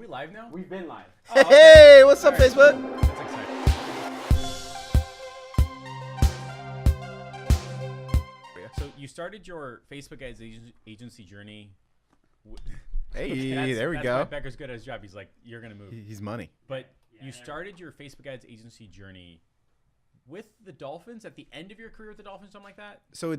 we live now? We've been live. Oh, okay. Hey, what's up, Facebook? That's exciting. So you started your Facebook ads agency journey. Hey, there we that's go. why Becker's good at his job. He's like, you're gonna move. He's money. But you started your Facebook ads agency journey with the Dolphins at the end of your career with the Dolphins, something like that. So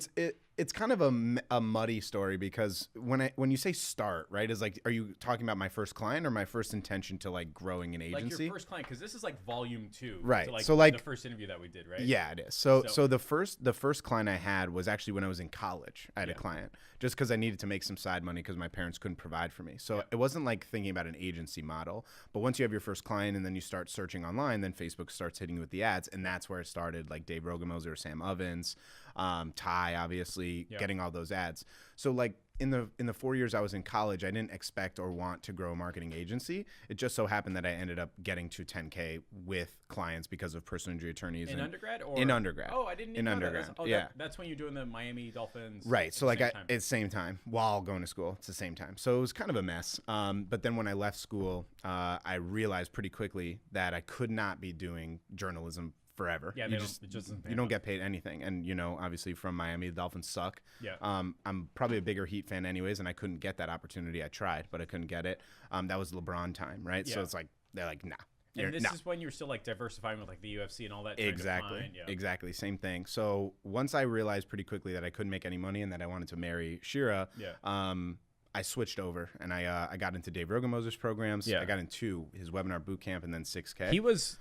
it's kind of a muddy story because when you say start, right, is like, are you talking about my first client or my first intention to like growing an agency? Like your first client, because this is like volume 2, right? To So like the first interview that we did, right? Yeah, it is. So the first client I had was actually when I was in college. I had a client just because I needed to make some side money because my parents couldn't provide for me. So it wasn't like thinking about an agency model. But once you have your first client and then you start searching online, then Facebook starts hitting you with the ads, and that's where it started. Like Dave Rogan, Sam Ovens, Ty, obviously, getting all those ads. So like in the 4 years I was in college, I didn't expect or want to grow a marketing agency. It just so happened that I ended up getting to 10K with clients because of personal injury attorneys. In undergrad or in undergrad? Oh, I didn't even know undergrad. That. Oh, yeah, that's when you're doing the Miami Dolphins. Right. So like at the same time while going to school. It's the same time. So it was kind of a mess. But then when I left school, I realized pretty quickly that I could not be doing journalism forever. Yeah, you don't get paid anything. And, you know, obviously from Miami, the Dolphins suck. Yeah. I'm probably a bigger Heat fan anyways, and I couldn't get that opportunity. I tried, but I couldn't get it. That was LeBron time, right? Yeah. So it's like, they're like, nah. And this is when you're still like diversifying with like the UFC and all that. Exactly. Exactly. Same thing. So once I realized pretty quickly that I couldn't make any money and that I wanted to marry Shira, I switched over and I got into Dave Rogan programs. I got into his webinar boot camp and then 6K. He was,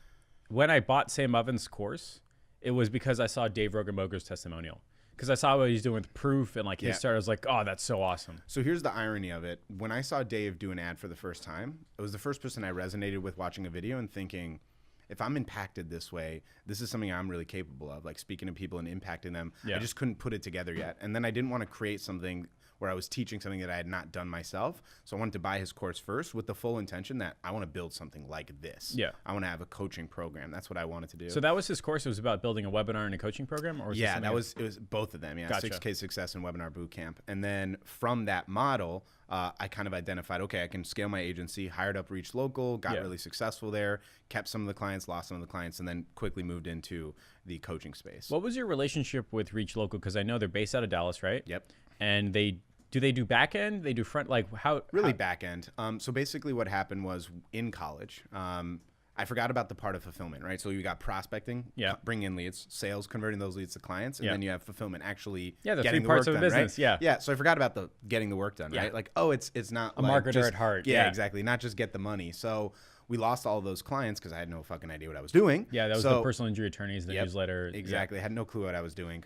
when I bought Sam Ovens' course, it was because I saw Dave Rogan testimonial. Because I saw what he's doing with Proof and like his start. I was like, oh, that's so awesome. So here's the irony of it. When I saw Dave do an ad for the first time, it was the first person I resonated with watching a video and thinking, if I'm impacted this way, this is something I'm really capable of, like speaking to people and impacting them. I just couldn't put it together yet. And then I didn't want to create something where I was teaching something that I had not done myself. So I wanted to buy his course first with the full intention that I want to build something like this. Yeah. I want to have a coaching program. That's what I wanted to do. So that was his course. It was about building a webinar and a coaching program? Or was it was both of them. Yeah. Gotcha. 6K Success and Webinar Bootcamp. And then from that model, I kind of identified, okay, I can scale my agency, hired up Reach Local, got really successful there, kept some of the clients, lost some of the clients, and then quickly moved into the coaching space. What was your relationship with Reach Local? Because I know they're based out of Dallas, right? Yep. And do they do back end? They do front, like how? Really back end. So basically what happened was in college, I forgot about the part of fulfillment, right? So you got prospecting, bringing in leads, sales, converting those leads to clients, and then you have fulfillment, actually the getting three parts of a business, right? Yeah. So I forgot about the getting the work done, right? Like, oh, it's not a like marketer just, at heart. Yeah, exactly. Not just get the money. So we lost all of those clients because I had no fucking idea what I was doing. Yeah, that was the personal injury attorneys, the newsletter. Exactly. I had no clue what I was doing.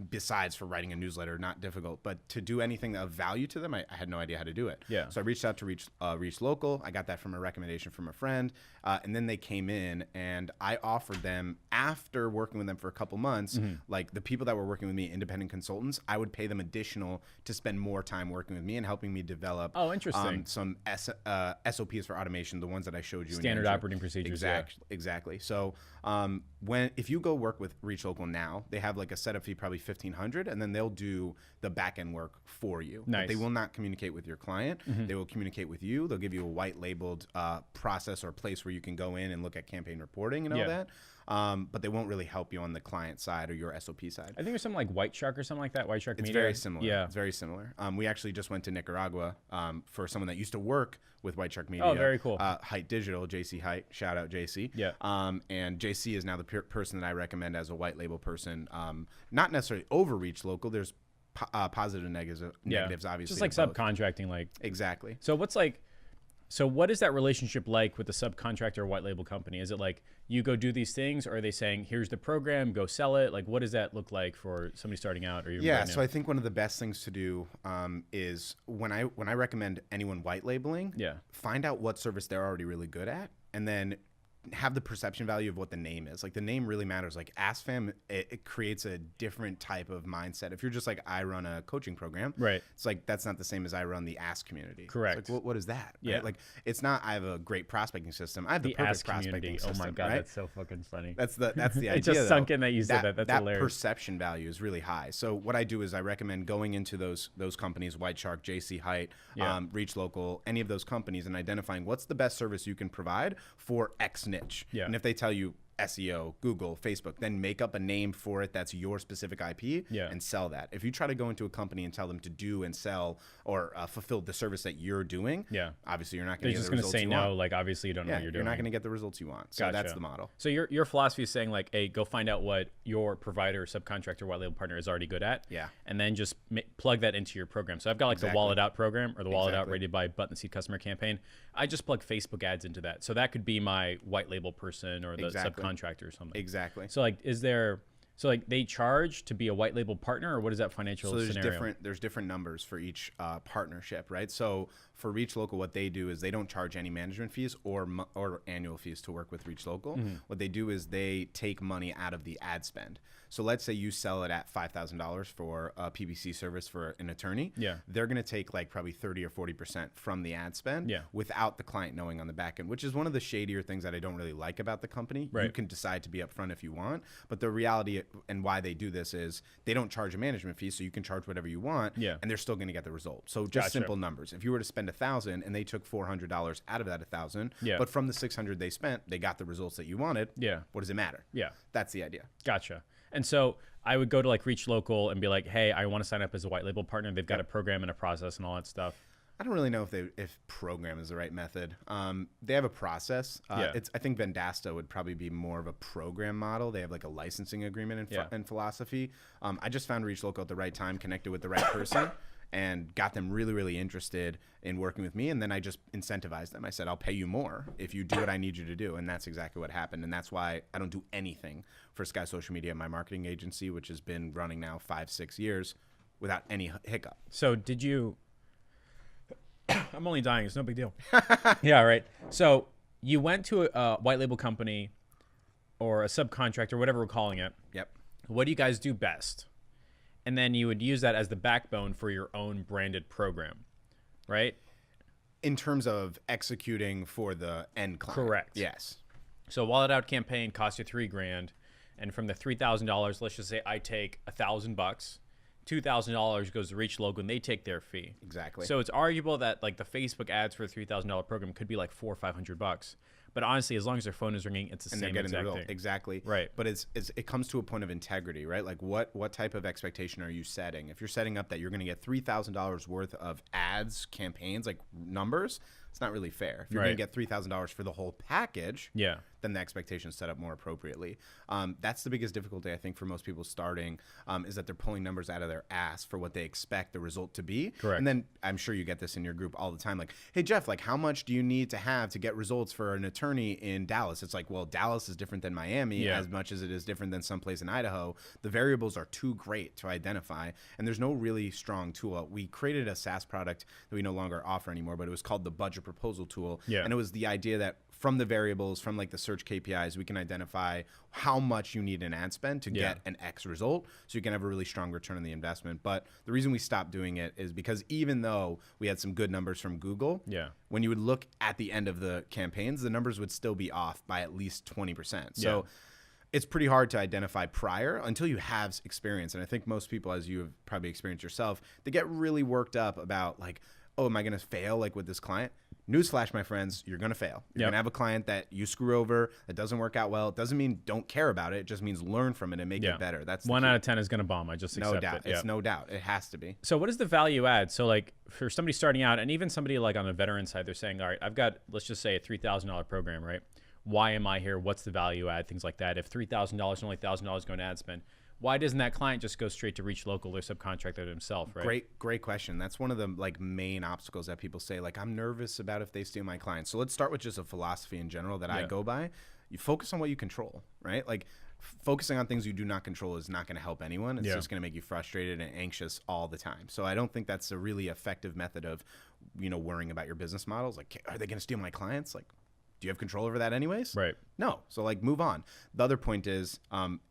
Besides for writing a newsletter, not difficult. But to do anything of value to them, I had no idea how to do it. Yeah. So I reached out to Reach Local. I got that from a recommendation from a friend. And then they came in and I offered them, after working with them for a couple months, like the people that were working with me, independent consultants, I would pay them additional to spend more time working with me and helping me develop some SOPs for automation, the ones that I showed you. Standard operating procedures. Exactly. So if you go work with Reach Local now, they have like a setup fee, probably $1,500, and then they'll do the back end work for you. Nice. But they will not communicate with your client. They will communicate with you. They'll give you a white labeled process or place where you can go in and look at campaign reporting and all that. But they won't really help you on the client side or your SOP side. I think there's something like White Shark or something like that. White Shark Media. It's very similar. Yeah. It's very similar. We actually just went to Nicaragua for someone that used to work with White Shark Media. Oh, very cool. Height Digital, JC Height. Shout out JC. Yeah. And JC is now the person that I recommend as a white label person. Not necessarily over Reach Local. There's positive and negatives, obviously. Just like subcontracting. Like exactly. So what is that relationship like with the subcontractor or white label company? Is it like you go do these things, or are they saying, here's the program, go sell it? Like, what does that look like for somebody starting out? So I think one of the best things to do is when I recommend anyone white labeling, find out what service they're already really good at, and then have the perception value of what the name is. Like the name really matters. Like AskFam, it creates a different type of mindset. If you're just like, I run a coaching program, Right. it's like, that's not the same as I run the Ask community. Correct. It's like, what is that? Yeah. Right? Like it's not, I have a great prospecting system. I have the perfect Ask prospecting community. system. Oh my God, right? that's so fucking funny. That's the idea. It just sunk though. in that you said that. That's that hilarious. perception value is really high. So what I do is I recommend going into those companies, White Shark, JC Height, Yeah. Reach Local, any of those companies, and identifying what's the best service you can provide for X niche. Yeah. And if they tell you SEO, Google, Facebook, then make up a name for it that's your specific IP Yeah. and sell that. If you try to go into a company and tell them to do and sell or fulfill the service that you're doing, Yeah. obviously you're not They're going to get just the going to results say you no. want. Like, obviously, you don't know Yeah, what you're you're doing. not going to get the results you want. So Gotcha. that's the model. So your philosophy is saying like, hey, go find out what your provider, subcontractor, white label partner is already good at. Yeah. And then just plug that into your program. So I've got like the Exactly. Wallet Out program or the Wallet Out Exactly. Rated by Button Seed customer campaign. I just plug Facebook ads into that. So that could be my white label person or the Exactly. subcontractor or something. Exactly. So like, so like they charge to be a white label partner, or what is that financial So scenario? there's different numbers for each partnership, right? So for Reach Local, what they do is they don't charge any management fees or annual fees to work with Reach Local. Mm-hmm. What they do is they take money out of the ad spend. So let's say you sell it at $5,000 for a PPC service for an attorney. Yeah. They're going to take like probably 30 or 40% from the ad spend Yeah. without the client knowing on the back end, which is one of the shadier things that I don't really like about the company. Right. You can decide to be upfront if you want, but the reality and why they do this is they don't charge a management fee, so you can charge whatever you want, Yeah. and they're still going to get the result. So just Gotcha. simple numbers. If you were to spend $1,000 and they took $400 out of that $1,000, Yeah. but from the $600 they spent, they got the results that you wanted. Yeah. What does it matter? Yeah. That's the idea. Gotcha. And so I would go to like Reach Local and be like, hey, I want to sign up as a white label partner. They've got a program and a process and all that stuff. I don't really know if program is the right method. They have a process. Yeah. I think Vendasta would probably be more of a program model. They have like a licensing agreement and philosophy. I just found Reach Local at the right time, connected with the right person, and got them really, really interested in working with me. And then I just incentivized them. I said, I'll pay you more if you do what I need you to do. And that's exactly what happened. And that's why I don't do anything for Sky Social Media, my marketing agency, which has been running now 5-6 years without any hiccup. So did you... I'm only dying. It's no big deal. Yeah, right. So you went to a white label company or a subcontractor, whatever we're calling it. Yep. What do you guys do best? And then you would use that as the backbone for your own branded program, right? In terms of executing for the end client. Correct. Yes. So Wallet Out campaign costs you $3,000, and from the $3,000, let's just say I take $1,000, $2,000 goes to Reach Local, and they take their fee. Exactly. So it's arguable that like the Facebook ads for a $3,000 program could be like $400 or $500. But honestly, as long as their phone is ringing, it's the and they're same getting the exact result. thing. Exactly. Right. But it comes to a point of integrity, right? Like what type of expectation are you setting? If you're setting up that you're going to get $3,000 worth of ads, campaigns, like numbers, it's not really fair. If you're going to get $3,000 for the whole package, Yeah. then the expectation is set up more appropriately. That's the biggest difficulty, I think, for most people starting, is that they're pulling numbers out of their ass for what they expect the result to be. Correct. And then I'm sure you get this in your group all the time. Like, hey, Jeff, like how much do you need to have to get results for an attorney in Dallas? It's like, well, Dallas is different than Miami as much as it is different than someplace in Idaho. The variables are too great to identify, and there's no really strong tool. We created a SaaS product that we no longer offer anymore, but it was called the Budget Proposal Tool. Yeah. And it was the idea that from the variables, from like the search KPIs, we can identify how much you need in ad spend to get an X result, so you can have a really strong return on the investment. But the reason we stopped doing it is because even though we had some good numbers from Google, when you would look at the end of the campaigns, the numbers would still be off by at least 20%. So it's pretty hard to identify prior until you have experience. And I think most people, as you have probably experienced yourself, they get really worked up about like, oh, am I going to fail like with this client? Newsflash, my friends, you're going to fail. You're going to have a client that you screw over, that doesn't work out well. It doesn't mean don't care about it. It just means learn from it and make it better. That's 1 out of 10 is going to bomb. I just accept no doubt. it. It's no doubt. It has to be. So what is the value add? So like for somebody starting out, and even somebody like on the veteran side, they're saying, all right, I've got, let's just say a $3,000 program, right? Why am I here? What's the value add? Things like that. If $3,000 and only $1,000 going to ad spend, why doesn't that client just go straight to Reach Local or subcontract it himself, right? Great question. That's one of the like main obstacles that people say, like, I'm nervous about if they steal my clients. So let's start with just a philosophy in general that I go by. You focus on what you control, right? Like focusing on things you do not control is not going to help anyone. It's just going to make you frustrated and anxious all the time. So I don't think that's a really effective method of, worrying about your business models. Like, are they going to steal my clients? Like, Do you have control over that anyways? Right. No. So like move on. The other point is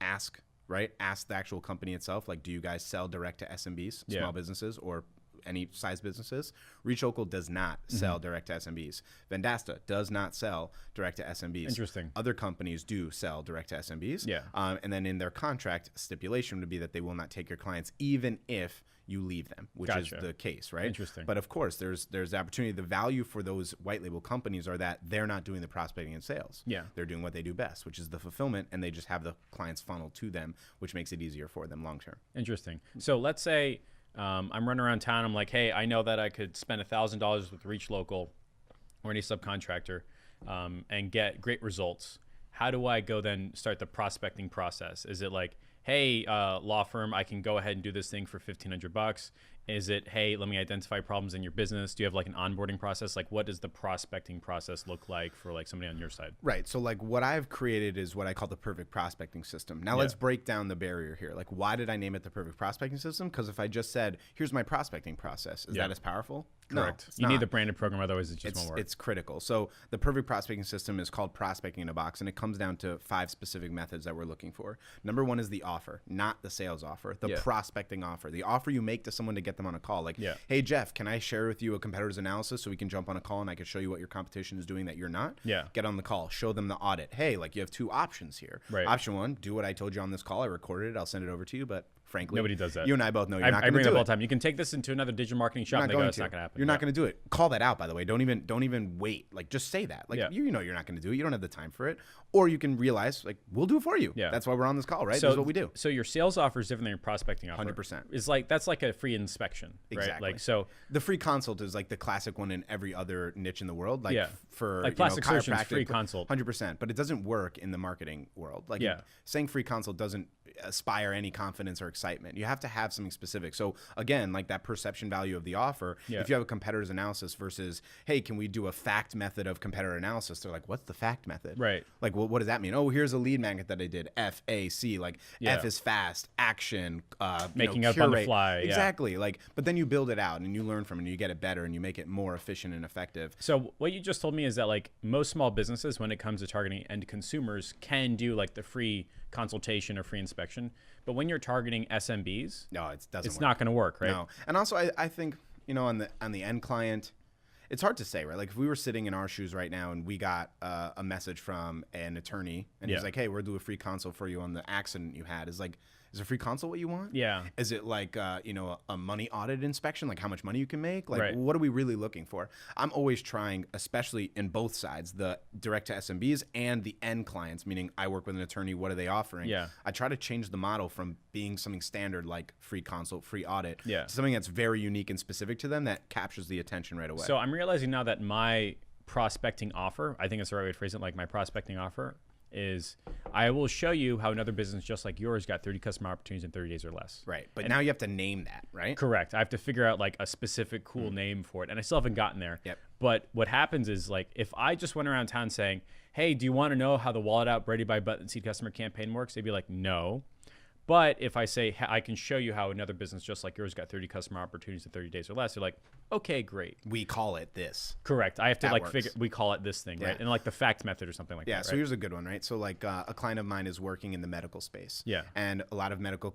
ask, right? Ask the actual company itself. Like, do you guys sell direct to SMBs, small businesses, or any size businesses? Reach Local does not sell direct to SMBs. Vendasta does not sell direct to SMBs. Interesting. Other companies do sell direct to SMBs. Yeah. And then in their contract stipulation would be that they will not take your clients even if you leave them, which is the case, right? Interesting. But of course, there's the opportunity. The value for those white label companies are that they're not doing the prospecting and sales. Yeah. They're doing what they do best, which is the fulfillment, and they just have the clients funnel to them, which makes it easier for them long term. Interesting. So let's say I'm running around town. I'm like, hey, I know that I could spend $1,000 with Reach Local or any subcontractor and get great results. How do I go then start the prospecting process? Is it like, hey, law firm, I can go ahead and do this thing for $1,500? Is it, hey, let me identify problems in your business? Do you have like an onboarding process? Like, what does the prospecting process look like for like somebody on your side? Right. So like what I've created is what I call the perfect prospecting system. Now let's break down the barrier here. Like, why did I name it the perfect prospecting system? Because if I just said, here's my prospecting process, is that as powerful? Correct. No, you need the branded program, otherwise it just won't work. It's critical. So the perfect prospecting system is called prospecting in a box, and it comes down to 5 specific methods that we're looking for. Number 1 is the offer, not the sales offer, the prospecting offer, the offer you make to someone to get them on a call. Like, hey, Jeff, can I share with you a competitor's analysis so we can jump on a call and I can show you what your competition is doing that you're not? Yeah. Get on the call, show them the audit. Hey, like, you have 2 options here. Right. Option 1, do what I told you on this call. I recorded it. I'll send it over to you, but frankly, nobody does that. You and I both know you're not I going to bring do it it all the time. You can take this into another digital marketing shop. And they go, it's not going to happen. You're not going to do it. Call that out, by the way. Don't even wait. Like, just say that. Like, you know you're not going to do it. You don't have the time for it. Or you can realize, like, we'll do it for you. Yeah. That's why we're on this call, right? So, That's what we do. So your sales offer is different than your prospecting offer. 100%. It's like, that's like a free inspection, right? Exactly. Like, so the free consult is like the classic one in every other niche in the world. Like for like plastic surgeons, free chiropractic, consult. 100%. But it doesn't work in the marketing world. Like saying free consult doesn't aspire any confidence or excitement. You have to have something specific. So again, like that perception value of the offer, if you have a competitor's analysis versus, hey, can we do a fact method of competitor analysis? They're like, what's the fact method? Right. Like, what does that mean? Oh, here's a lead magnet that I did. FAC. Like F is fast, action, making up on the fly. Exactly. Like, but then you build it out and you learn from it and you get it better and you make it more efficient and effective. So what you just told me is that like most small businesses, when it comes to targeting end consumers, can do like the free consultation or free inspection. But when you're targeting SMBs, no, it's not going to work, right? No. And also I think, on the end client, it's hard to say, right? Like if we were sitting in our shoes right now and we got a message from an attorney and he's like, hey, we'll do a free consult for you on the accident you had. Is like, is a free consult what you want? Yeah. Is it like, a money audit inspection, like how much money you can make? Like, what are we really looking for? I'm always trying, especially in both sides, the direct to SMBs and the end clients, meaning I work with an attorney. What are they offering? Yeah. I try to change the model from being something standard like free consult, free audit, to something that's very unique and specific to them that captures the attention right away. So I'm realizing now that my prospecting offer, I think it's the right way to phrase it, like my prospecting offer is I will show you how another business just like yours got 30 customer opportunities in 30 days or less. Right. But now you have to name that, right? Correct. I have to figure out like a specific cool name for it. And I still haven't gotten there. Yep. But what happens is like if I just went around town saying, hey, do you want to know how the Wallet Out Brady by Button Seed customer campaign works? They'd be like, no. But if I say, I can show you how another business just like yours got 30 customer opportunities in 30 days or less, they're like, okay, great. We call it this. Correct. I have to figure, we call it this thing, right? And like the fact method or something like that. Yeah, so here's a good one, right? So like a client of mine is working in the medical space. Yeah. And a lot of medical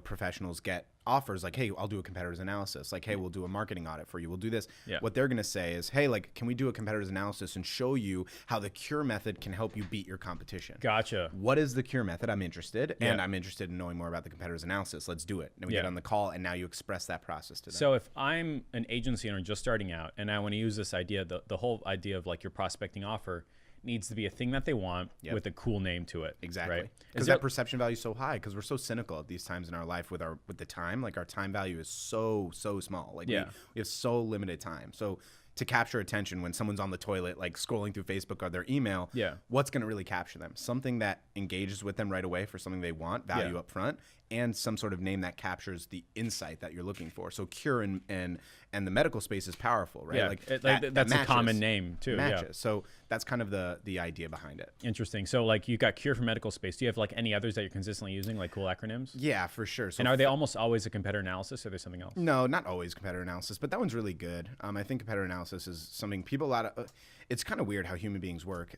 professionals get offers like, hey, I'll do a competitor's analysis. Like, hey, we'll do a marketing audit for you. We'll do this. Yeah. What they're going to say is, hey, like, can we do a competitor's analysis and show you how the cure method can help you beat your competition? Gotcha. What is the cure method? I'm interested. And I'm interested in knowing more about the competitor's analysis. Let's do it. And we get on the call and now you express that process to them. So if I'm an agency owner just starting out and I want to use this idea, the whole idea of like your prospecting offer needs to be a thing that they want with a cool name to it. Exactly. Because that perception value is so high because we're so cynical at these times in our life with the time. Like our time value is so small. Like we have so limited time. So to capture attention when someone's on the toilet, like scrolling through Facebook or their email, what's going to really capture them? Something that engages with them right away for something they want, value up front, and some sort of name that captures the insight that you're looking for. So cure and the medical space is powerful, right? Yeah, that's matches, a common name too. Matches. Yeah. So that's kind of the idea behind it. Interesting. So like you got cure for medical space. Do you have like any others that you're consistently using, like cool acronyms? Yeah, for sure. So and are they almost always a competitor analysis, or there's something else? No, not always competitor analysis, but that one's really good. I think competitor analysis is something people it's kind of weird how human beings work.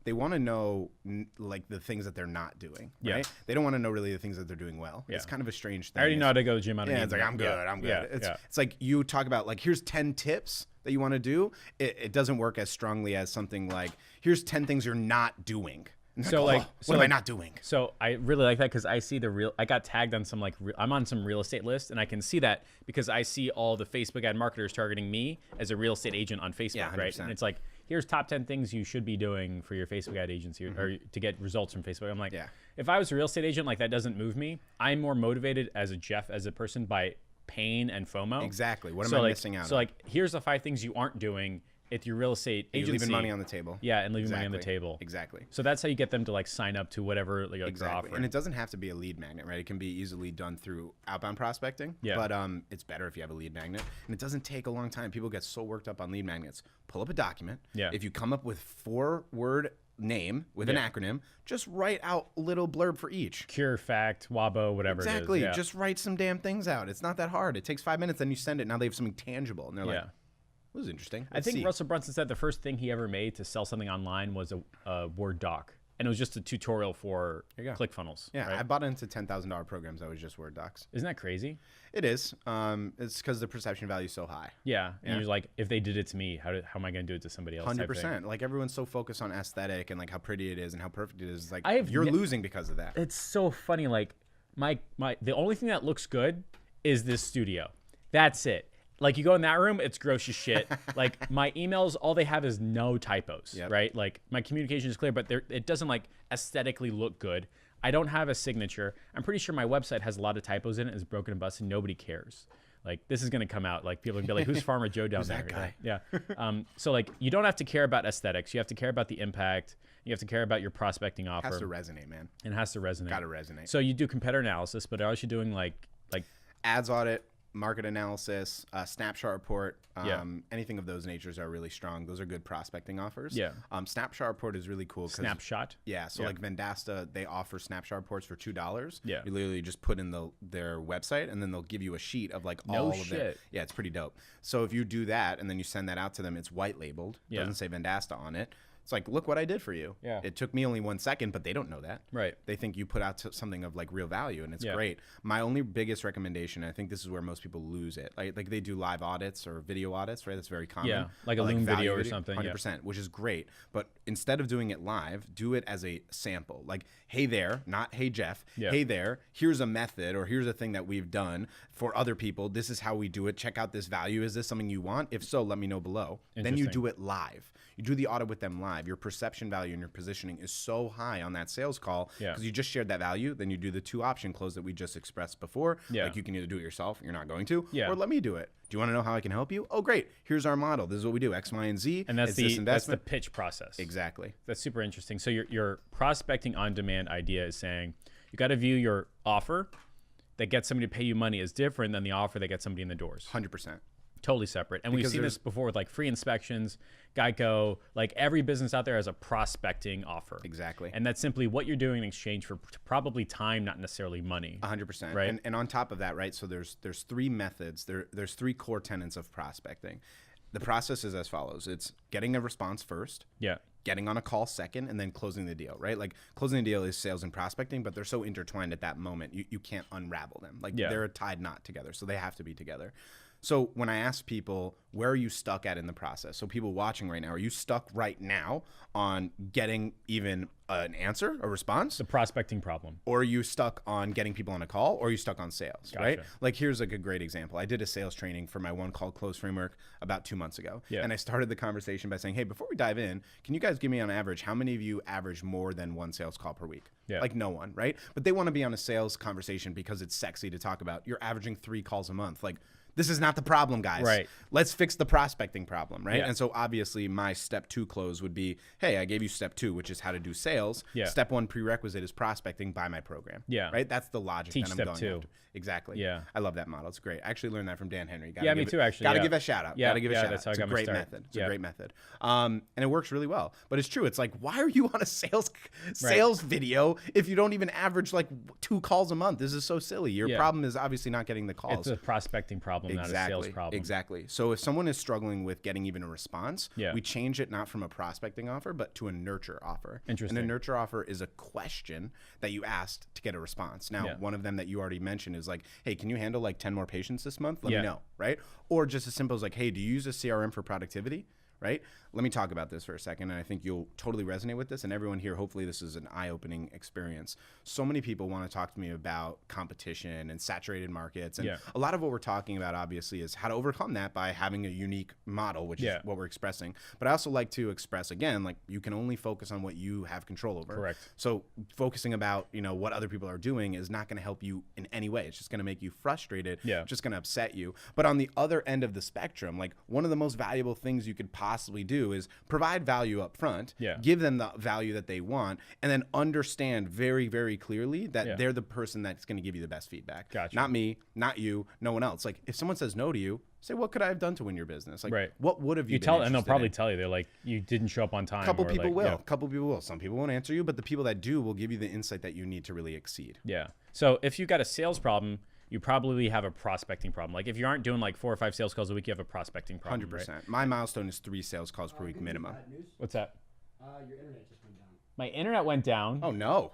They want to know like the things that they're not doing, right? Yeah. They don't want to know really the things that they're doing well. Yeah. It's kind of a strange thing. I already know how to go to the gym. Yeah, it's like, I'm good. I'm good. It's like you talk about like, here's 10 tips that you want to do. It doesn't work as strongly as something like, here's 10 things you're not doing. So like, what am I not doing? So I really like that because I see I got tagged on some like, I'm on some real estate list, and I can see that because I see all the Facebook ad marketers targeting me as a real estate agent on Facebook, right? And it's like, here's top 10 things you should be doing for your Facebook ad agency or to get results from Facebook. I'm like, if I was a real estate agent, like that doesn't move me. I'm more motivated as a person by pain and FOMO. Exactly. What am I missing out on? So like, here's the 5 things you aren't doing at your real estate agency. You're leaving money on the table. Yeah, and leaving money on the table. Exactly. So that's how you get them to like sign up to whatever like you're offering. And it doesn't have to be a lead magnet, right? It can be easily done through outbound prospecting. Yeah. But it's better if you have a lead magnet. And it doesn't take a long time. People get so worked up on lead magnets. Pull up a document. Yeah. If you come up with 4-word name with an acronym, just write out a little blurb for each. Cure, fact, WABO, whatever exactly. it is. Yeah. Just write some damn things out. It's not that hard. It takes 5 minutes, then you send it. Now they have something tangible. And they're like, this is interesting. I think Russell Brunson said the first thing he ever made to sell something online was a Word doc. And it was just a tutorial for ClickFunnels. Yeah, right? I bought into $10,000 programs that was just Word docs. Isn't that crazy? It is. It's because the perception value is so high. Yeah. And you're like, if they did it to me, how am I going to do it to somebody else? 100%. Like everyone's so focused on aesthetic and like how pretty it is and how perfect it is. Like you're losing because of that. It's so funny. Like the only thing that looks good is this studio. That's it. Like you go in that room, it's gross as shit. Like my emails, all they have is no typos, right? Like my communication is clear, but it doesn't like aesthetically look good. I don't have a signature. I'm pretty sure my website has a lot of typos in it. It's broken and busted. Nobody cares. Like this is gonna come out. Like people are gonna be like, "Who's Farmer Joe down there?" That guy? Yeah. So like you don't have to care about aesthetics. You have to care about the impact. You have to care about your prospecting offer. It has to resonate, man. And it has to resonate. Got to resonate. So you do competitor analysis, but are you doing like ads audit, market analysis, snapshot report, anything of those natures are really strong. Those are good prospecting offers. Yeah. Snapshot report is really cool. Snapshot? Yeah. So like Vendasta, they offer snapshot reports for $2. Yeah. You literally just put in their website and then they'll give you a sheet of like all of it. Yeah, it's pretty dope. So if you do that and then you send that out to them, it's white labeled. It doesn't say Vendasta on it. It's like, look what I did for you. Yeah. It took me only 1 second, but they don't know that. Right. They think you put out something of like real value, and it's great. My only biggest recommendation, I think this is where most people lose it. Like they do live audits or video audits, right? That's very common. Yeah, like a Loom video or something. 100%, which is great. But instead of doing it live, do it as a sample. Like, hey there, not hey Jeff. Yeah. Hey there, here's a method or here's a thing that we've done for other people. This is how we do it. Check out this value. Is this something you want? If so, let me know below. Then you do it live. You do the audit with them live. Your perception value and your positioning is so high on that sales call because you just shared that value. Then you do the 2-option close that we just expressed before. Like you can either do it yourself, you're not going to, or let me do it. Do you want to know how I can help you? Oh, great. Here's our model. This is what we do, X, Y, and Z. And that's the pitch process. Exactly. That's super interesting. So your prospecting on demand idea is saying you got to view your offer that gets somebody to pay you money as different than the offer that gets somebody in the doors. 100%. Totally separate. And we've seen this before with like free inspections, Geico, like every business out there has a prospecting offer. Exactly. And that's simply what you're doing in exchange for probably time, not necessarily money. 100%. Right. And on top of that, right, so there's 3 methods. There's 3 core tenets of prospecting. The process is as follows. It's getting a response first. Yeah. Getting on a call second, and then closing the deal, right? Like closing the deal is sales and prospecting, but they're so intertwined at that moment. You can't unravel them. Like they're a tied knot together. So they have to be together. So when I ask people, where are you stuck at in the process? So people watching right now, are you stuck right now on getting even an answer, a response? The prospecting problem. Or are you stuck on getting people on a call, or are you stuck on sales, right? Like here's a great example. I did a sales training for my one call close framework about 2 months ago. Yeah. And I started the conversation by saying, hey, before we dive in, can you guys give me on average, how many of you average more than 1 sales call per week? Yeah. Like no one, right? But they want to be on a sales conversation because it's sexy to talk about. You're averaging 3 calls a month. Like, This is not the problem, guys. Right. Let's fix the prospecting problem, right? Yeah. And so obviously my step 2 close would be, hey, I gave you step 2, which is how to do sales. Yeah. Step 1 prerequisite is prospecting. Buy my program. Yeah. Right? That's the logic Teach that I'm step going 2. after. Exactly. Yeah. I love that model. It's great. I actually learned that from Dan Henry. Yeah, me too, actually. Gotta yeah. give a shout out. Yeah, Gotta give a shout that's out. how I It's got a my great start. method. It's Yeah. a great method. And it works really well. But it's true. It's like, why are you on a sales video if you don't even average like 2 calls a month? This is so silly. Your problem is obviously not getting the calls. It's a prospecting problem, not a sales problem. Exactly. So if someone is struggling with getting even a response, we change it not from a prospecting offer, but to a nurture offer. Interesting. And a nurture offer is a question that you asked to get a response. Now, one of them that you already mentioned is like, hey, can you handle like 10 more patients this month? Let me know, right? Or just as simple as like, hey, do you use a CRM for productivity? Right? Let me talk about this for a second, and I think you'll totally resonate with this, and everyone here, hopefully this is an eye-opening experience. So many people want to talk to me about competition and saturated markets, and a lot of what we're talking about, obviously, is how to overcome that by having a unique model, which is what we're expressing. But I also like to express, again, like you can only focus on what you have control over. Correct. So focusing about, what other people are doing is not going to help you in any way. It's just going to make you frustrated. It's just going to upset you. But on the other end of the spectrum, like one of the most valuable things you could possibly do is provide value up front, give them the value that they want, and then understand very, very clearly that they're the person that's going to give you the best feedback. Gotcha. Not me, not you, no one else. Like if someone says no to you, say, what could I have done to win your business? Like what would have you been tell, and they'll interested probably in? tell you, they're like, you didn't show up on time. Couple or people like, will. Couple people will. Some people won't answer you, but the people that do will give you the insight that you need to really exceed. Yeah. So if you've got a sales problem, you probably have a prospecting problem. Like if you aren't doing like 4 or 5 sales calls a week, you have a prospecting problem. 100%. Right? My milestone is 3 sales calls per week minimum. What's that? Your internet just went down. My internet went down. Oh no.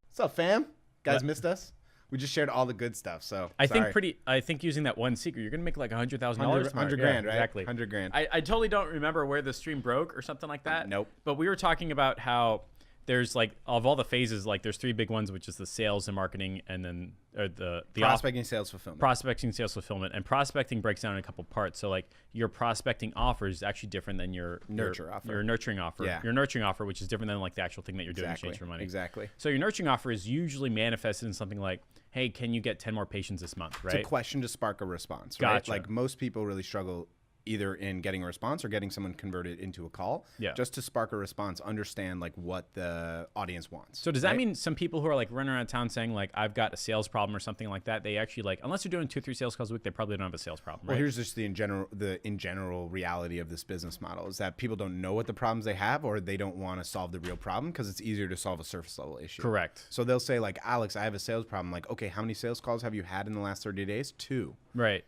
What's up, fam? Guys missed us? We just shared all the good stuff. So I think using that one secret, you're gonna make like $100,000. 100 grand, right? Exactly. 100 grand. I totally don't remember where the stream broke or something like that. Nope. But we were talking about how there's like of all the phases, like there's 3 big ones, which is the sales and marketing, and then the prospecting, sales, fulfillment. Prospecting, sales, fulfillment, and prospecting breaks down in a couple parts. So like your prospecting offer is actually different than your offer. Your nurturing offer. Yeah. Your nurturing offer, which is different than like the actual thing that you're doing to change for money. Exactly. So your nurturing offer is usually manifested in something like, hey, can you get 10 more patients this month? Right. It's a question to spark a response. Right? Gotcha. Like most people really struggle either in getting a response or getting someone converted into a call. Just to spark a response, understand like what the audience wants. So does that mean some people who are like running around town saying like, I've got a sales problem or something like that, they actually like, unless they're doing 2 or 3 sales calls a week, they probably don't have a sales problem, right? Well, here's just the in general reality of this business model is that people don't know what the problems they have, or they don't want to solve the real problem because it's easier to solve a surface level issue. Correct. So they'll say like, Alex, I have a sales problem. Like, okay, how many sales calls have you had in the last 30 days? 2. Right.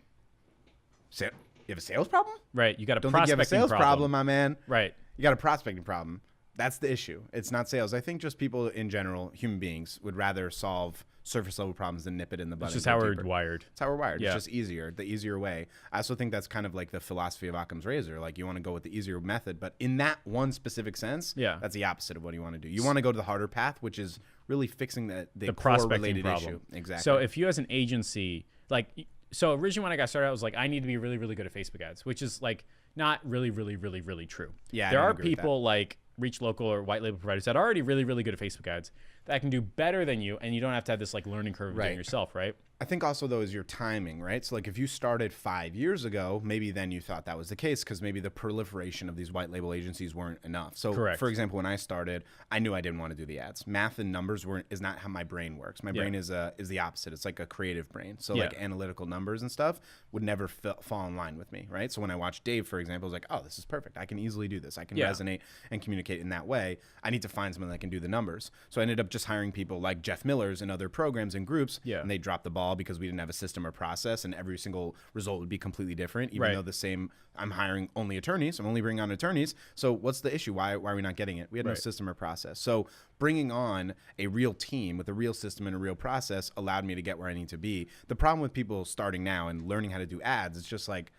You have a sales problem? Right. You got a Don't think you have a sales problem, my man. Right. You got a prospecting problem. That's the issue. It's not sales. I think just people in general, human beings, would rather solve surface level problems than nip it in the butt. It's just how we're wired. It's how we're wired. It's just easier, the easier way. I also think that's kind of like the philosophy of Occam's razor. Like you want to go with the easier method, but in that one specific sense, that's the opposite of what you want to do. You want to go to the harder path, which is really fixing the prospecting related issue. Exactly. So if you as an agency, like, so originally when I got started, I was like, I need to be really, really good at Facebook ads, which is like not really, really, really, really true. Yeah, there are people like Reach Local or white label providers that are already really, really good at Facebook ads that can do better than you, and you don't have to have this like learning curve of doing yourself, right? I think also though is your timing, right? So like if you started 5 years ago, maybe then you thought that was the case because maybe the proliferation of these white label agencies weren't enough. So for example, when I started, I knew I didn't want to do the ads. Math and numbers is not how my brain works. My brain is the opposite. It's like a creative brain. So like analytical numbers and stuff would never fall in line with me, right? So when I watched Dave, for example, I was like, oh, this is perfect. I can easily do this. I can resonate and communicate in that way. I need to find someone that can do the numbers. So I ended up just hiring people like Jeff Miller's and other programs and groups, and they dropped the ball because we didn't have a system or process, and every single result would be completely different, even though the same. I'm hiring only attorneys. I'm only bringing on attorneys. So what's the issue? Why are we not getting it? We had no system or process. So bringing on a real team with a real system and a real process allowed me to get where I need to be. The problem with people starting now and learning how to do ads, it's just like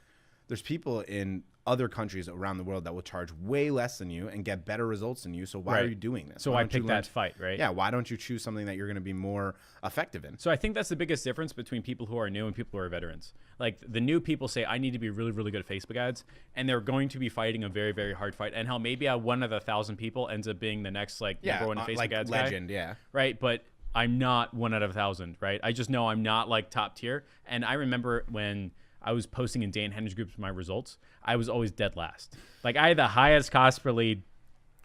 there's people in other countries around the world that will charge way less than you and get better results than you. So why are you doing this? So why pick that fight, right? Yeah. Why don't you choose something that you're going to be more effective in? So I think that's the biggest difference between people who are new and people who are veterans. Like the new people say, I need to be really, really good at Facebook ads, and they're going to be fighting a very, very hard fight. And hell, maybe one of the 1,000 people ends up being the next like number one Facebook ads legend, guy. Right. But I'm not 1 out of 1,000, right? I just know I'm not like top tier. And I remember when I was posting in Dan Hender's groups my results, I was always dead last. Like I had the highest cost per lead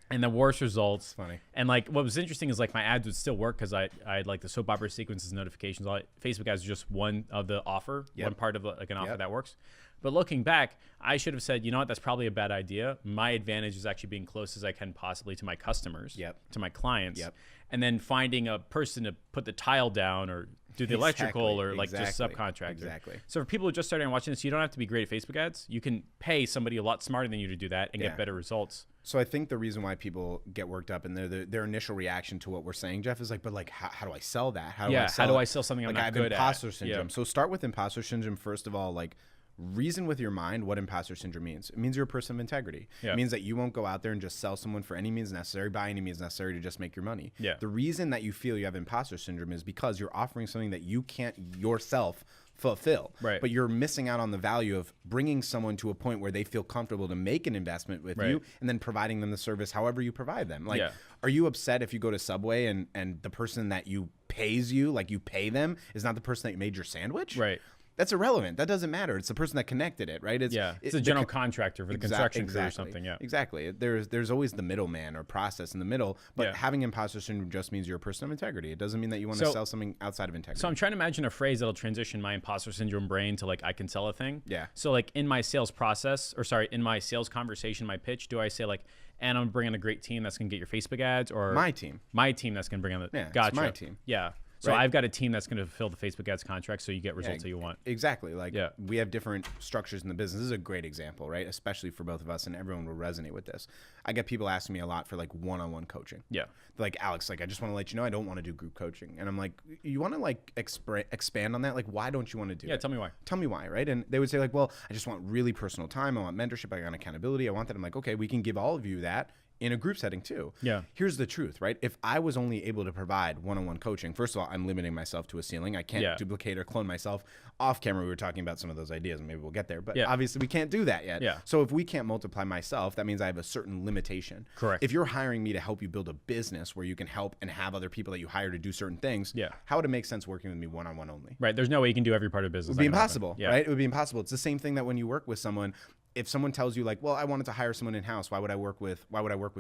and the worst results. Funny. And like what was interesting is like my ads would still work because I had like the soap opera sequences, notifications. Facebook ads are just one of the offer, one part of like an offer that works. But looking back, I should have said, you know what, that's probably a bad idea. My advantage is actually being close as I can possibly to my customers, to my clients, and then finding a person to put the tile down or do the electrical or like just subcontractor. Exactly. So for people who just started watching this, you don't have to be great at Facebook ads. You can pay somebody a lot smarter than you to do that and get better results. So I think the reason why people get worked up and their initial reason to what we're saying, Jeff, is like, but like, how do I sell that? How do I sell something I'm like not good at? Imposter syndrome. So start with imposter syndrome first of all. Like, reason with your mind what imposter syndrome means. It means you're a person of integrity. It means that you won't go out there and just sell someone for any means necessary, by any means necessary to just make your money. The reason that you feel you have imposter syndrome is because you're offering something that you can't yourself fulfill. But you're missing out on the value of bringing someone to a point where they feel comfortable to make an investment with you and then providing them the service however you provide them. Like, are you upset if you go to Subway and the person that you pays you, like you pay them, is not the person that made your sandwich? That's irrelevant. That doesn't matter. It's the person that connected it, right? It's a general contractor for the construction crew or something. Exactly. There's always the middleman or process in the middle, but having imposter syndrome just means you're a person of integrity. It doesn't mean that you want to sell something outside of integrity. So I'm trying to imagine a phrase that'll transition my imposter syndrome brain to like I can sell a thing. So like in my sales process, or sorry, in my sales conversation, my pitch, do I say like, and I'm bringing a great team that's gonna get your Facebook ads, or my team that's gonna bring on the gotcha. It's my team. So I've got a team that's going to fulfill the Facebook ads contract so you get results that you want. Exactly. Like we have different structures in the business. This is a great example, right? Especially for both of us, and everyone will resonate with this. I get people asking me a lot for like one-on-one coaching. They're like, Alex, like I just want to let you know I don't want to do group coaching. And I'm like, you want to like expand on that? Like, why don't you want to do it? Tell me why. Tell me why, right? And they would say like, well, I just want really personal time. I want mentorship. I want accountability. I want that. I'm like, okay, we can give all of you that in a group setting too. Here's the truth, right? If I was only able to provide one-on-one coaching, first of all, I'm limiting myself to a ceiling. I can't duplicate or clone myself. Off camera, we were talking about some of those ideas, and maybe we'll get there. But obviously, we can't do that yet. So if we can't multiply myself, that means I have a certain limitation. Correct. If you're hiring me to help you build a business where you can help and have other people that you hire to do certain things, how would it make sense working with me one-on-one only? There's no way you can do every part of business. It would be impossible, right? It would be impossible. It's the same thing that when you work with someone, if someone tells you like, well, I wanted to hire someone in-house, why would I work with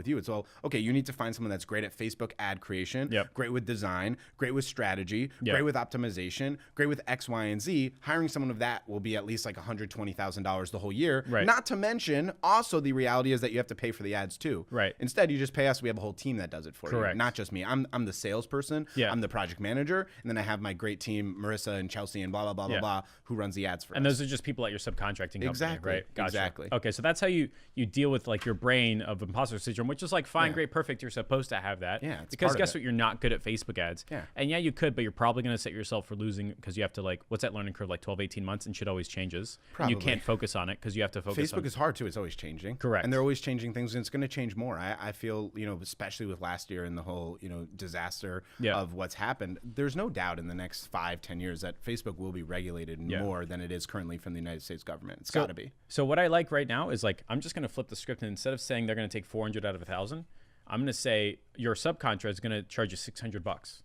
you? It's all, okay, you need to find someone that's great at Facebook ad creation, great with design, great with strategy, great with optimization, great with X, Y, and Z. Hiring someone of that will be at least like $120,000 the whole year. Not to mention, also the reality is that you have to pay for the ads too. Instead, you just pay us. We have a whole team that does it for you. Not just me. I'm the salesperson. I'm the project manager. And then I have my great team, Marissa and Chelsea and blah, blah, blah, blah, blah, who runs the ads for us. And those are just people at your subcontracting company, right? Gotcha. Exactly. Okay, so that's how you deal with like your brain of imposter syndrome, which is like fine, great, perfect. You're supposed to have that. Because guess what? You're not good at Facebook ads. And you could, but you're probably going to set yourself for losing because you have to like, what's that learning curve, like 12, 18 months, and shit always changes. Probably. And you can't focus on it because you have to focus Facebook is hard too. It's always changing. Correct. And they're always changing things, and it's going to change more. I feel, especially with last year and the whole, disaster of what's happened, there's no doubt in the next 5-10 years that Facebook will be regulated more than it is currently from the United States government. It's got to be. So what I like right now is like, I'm just going to flip the script, and instead of saying they're going to take 400 out of 1,000, I'm going to say your subcontractor is going to charge you $600.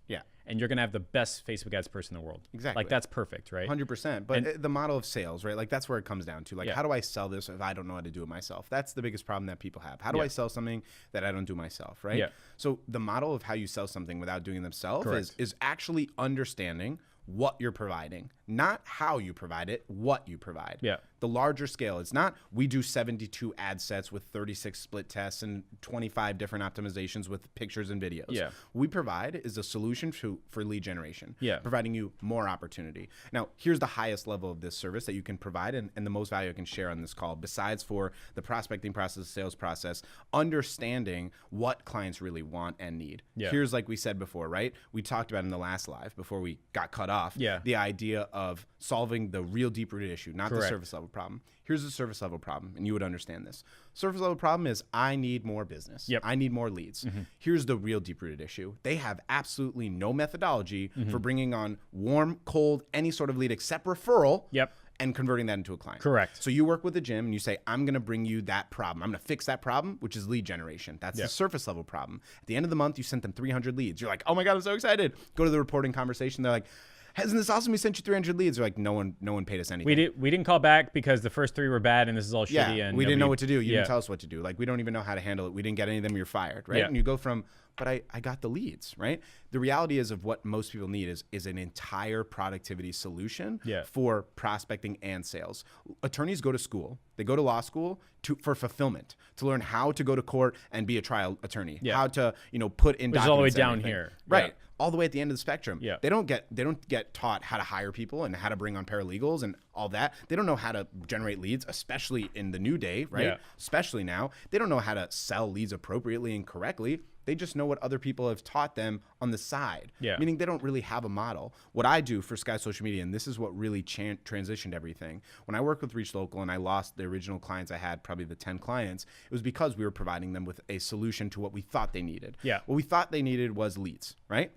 And you're going to have the best Facebook ads person in the world. Exactly. Like that's perfect, right? 100%. But the model of sales, right? Like that's where it comes down to. Like, how do I sell this if I don't know how to do it myself? That's the biggest problem that people have. How do I sell something that I don't do myself, right? So the model of how you sell something without doing it themselves is actually understanding what you're providing, not how you provide it, what you provide. The larger scale. It's not we do 72 ad sets with 36 split tests and 25 different optimizations with pictures and videos. What we provide is a solution for lead generation, providing you more opportunity. Now, here's the highest level of this service that you can provide and the most value I can share on this call, besides for the prospecting process, the sales process, understanding what clients really want and need. Here's, like we said before, right? We talked about in the last live before we got cut off, the idea of solving the real deep-rooted issue, not the surface level problem. Here's the surface level problem, and you would understand this. Surface level problem is I need more business. I need more leads. Here's the real deep-rooted issue. They have absolutely no methodology for bringing on warm, cold, any sort of lead except referral. And converting that into a client. Correct. So you work with the gym and you say, I'm going to bring you that problem. I'm going to fix that problem, which is lead generation. That's the surface level problem. At the end of the month, you sent them 300 leads. You're like, oh my God, I'm so excited. Go to the reporting conversation. They're like, Isn't this awesome? We sent you 300 leads. They're like, no one paid us anything. We didn't call back because the first 3 were bad and this is all shitty. And we didn't know what to do. You yeah. didn't tell us what to do. Like, we don't even know how to handle it. We didn't get any of them. You're fired, right? Yeah. And you go from, but I got the leads, right? The reality is of what most people need is an entire productivity solution for prospecting and sales. Attorneys go to school. They go to law school for fulfillment, to learn how to go to court and be a trial attorney, how to, put in documents. Which is all the way and down everything. here. Right. Yeah. All the way at the end of the spectrum. Yeah. They don't get taught how to hire people and how to bring on paralegals and all that. They don't know how to generate leads, especially in the new day, right? Yeah. Especially now. They don't know how to sell leads appropriately and correctly. They just know what other people have taught them on the side, meaning they don't really have a model. What I do for Sky Social Media, and this is what really transitioned everything. When I worked with Reach Local and I lost the original clients I had, probably the 10 clients, it was because we were providing them with a solution to what we thought they needed. Yeah. What we thought they needed was leads, right?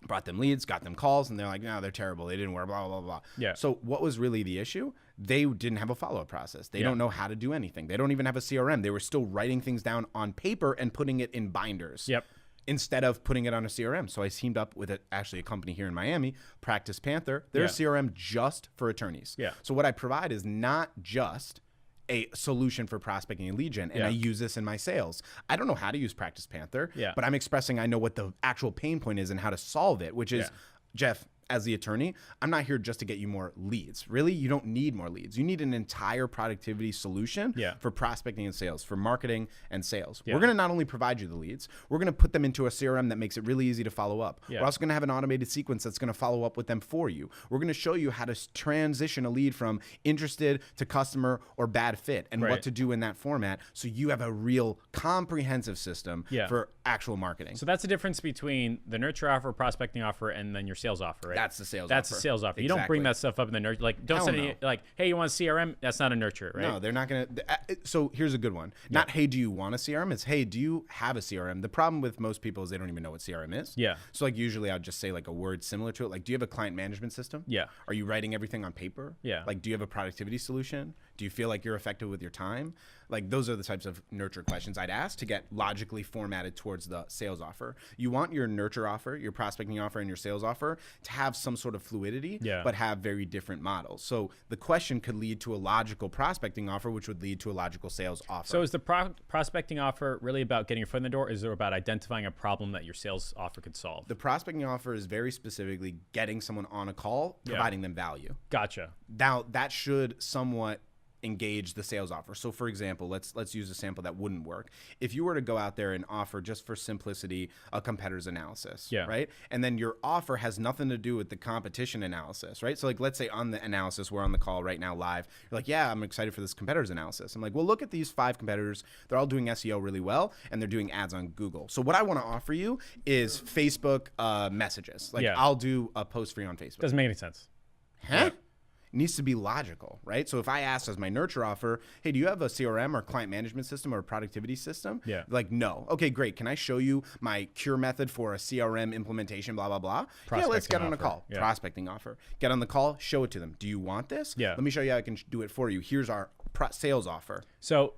Brought them leads, got them calls, and they're like, no, they're terrible. They didn't work, blah, blah, blah, blah. Yeah. So what was really the issue? They didn't have a follow-up process. They don't know how to do anything. They don't even have a CRM. They were still writing things down on paper and putting it in binders. Yep. Instead of putting it on a CRM. So I teamed up with actually a company here in Miami, Practice Panther. They're a CRM just for attorneys. Yeah. So what I provide is not just a solution for prospecting and lead gen, and I use this in my sales. I don't know how to use Practice Panther, but I'm expressing I know what the actual pain point is and how to solve it, which is, Jeff, as the attorney, I'm not here just to get you more leads. Really, you don't need more leads. You need an entire productivity solution for prospecting and sales, for marketing and sales. We're going to not only provide you the leads, we're going to put them into a CRM that makes it really easy to follow up. We're also going to have an automated sequence that's going to follow up with them for you. We're going to show you how to transition a lead from interested to customer or bad fit and what to do in that format, so you have a real comprehensive system for actual marketing. So that's the difference between the nurture offer, prospecting offer, and then your sales offer, right? That's the sales That's offer. the sales offer. You Exactly. don't bring that stuff up in the nurture. Like, don't Hell send no. any, like, hey, you want a CRM? That's not a nurture, right? No, they're not going to. So here's a good one. Not, hey, do you want a CRM? It's, hey, do you have a CRM? The problem with most people is they don't even know what CRM is. Yeah. So like usually I'll just say like a word similar to it. Like, do you have a client management system? Yeah. Are you writing everything on paper? Yeah. Like, do you have a productivity solution? Do you feel like you're effective with your time? Like, those are the types of nurture questions I'd ask to get logically formatted towards the sales offer. You want your nurture offer, your prospecting offer, and your sales offer to have some sort of fluidity, but have very different models. So the question could lead to a logical prospecting offer, which would lead to a logical sales offer. So is the prospecting offer really about getting your foot in the door? Or is it about identifying a problem that your sales offer could solve? The prospecting offer is very specifically getting someone on a call, providing them value. Gotcha. Now, that should somewhat engage the sales offer. So for example, let's use a sample that wouldn't work. If you were to go out there and offer, just for simplicity, a competitor's analysis, right? And then your offer has nothing to do with the competition analysis, right? So like, let's say on the analysis, we're on the call right now live. You're like, yeah, I'm excited for this competitor's analysis. I'm like, well, look at these 5 competitors. They're all doing SEO really well, and they're doing ads on Google. So what I want to offer you is Facebook messages. Like, I'll do a post for you on Facebook. Doesn't make any sense. Huh? Needs to be logical, right? So if I ask as my nurture offer, hey, do you have a CRM or client management system or a productivity system? Like, no. Okay, great. Can I show you my cure method for a CRM implementation, blah, blah, blah? Yeah, let's get on a call. Prospecting offer. Get on the call, show it to them. Do you want this? Let me show you how I can do it for you. Here's our sales offer. So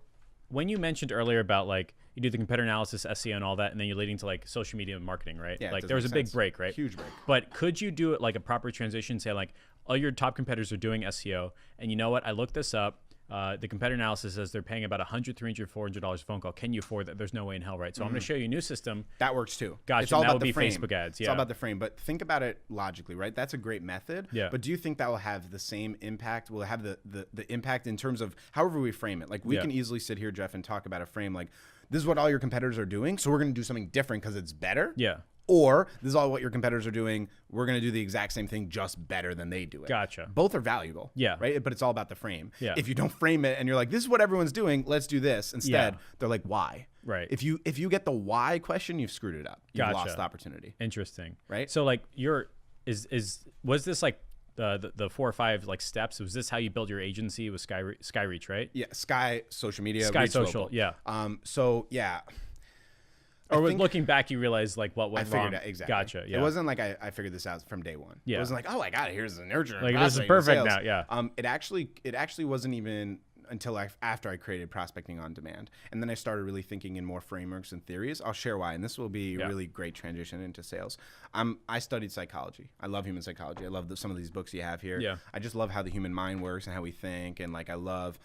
when you mentioned earlier about like, you do the competitor analysis, SEO and all that, and then you're leading to like social media marketing, right? Yeah, like there was a big break, right? Huge break. But could you do it like a proper transition, say like, all your top competitors are doing SEO, and you know what? I looked this up. The competitor analysis says they're paying about $100, $300, $400 a phone call. Can you afford that? There's no way in hell, right? So I'm going to show you a new system. That works too. Gotcha. It's all that about would the be frame. Facebook ads. It's all about the frame, but think about it logically, right? That's a great method. But do you think that will have the same impact? Will it have the impact in terms of however we frame it? Like we can easily sit here, Jeff, and talk about a frame like, this is what all your competitors are doing, so we're going to do something different because it's better. Or this is all what your competitors are doing. We're going to do the exact same thing, just better than they do it. Gotcha. Both are valuable. Right? But it's all about the frame. If you don't frame it and you're like, this is what everyone's doing, let's do this. Instead, they're like, why? Right. If you get the why question, you've screwed it up. You've lost the opportunity. Interesting. Right? So like was this like the 4 or 5 like steps? Was this how you build your agency with Skyreach, right? Yeah, Sky Social Media. Sky Reach Social, Local. So yeah. Or looking back, you realize like what went wrong. I figured it, exactly. Gotcha. Yeah. It wasn't like I figured this out from day one. It wasn't like, oh, I got it. Here's the nurture. Like this is perfect now. Yeah. It actually wasn't even. until after I created Prospecting on Demand. And then I started really thinking in more frameworks and theories. I'll share why, and this will be a really great transition into sales. I studied psychology. I love human psychology. I love some of these books you have here. Yeah. I just love how the human mind works and how we think, and like I love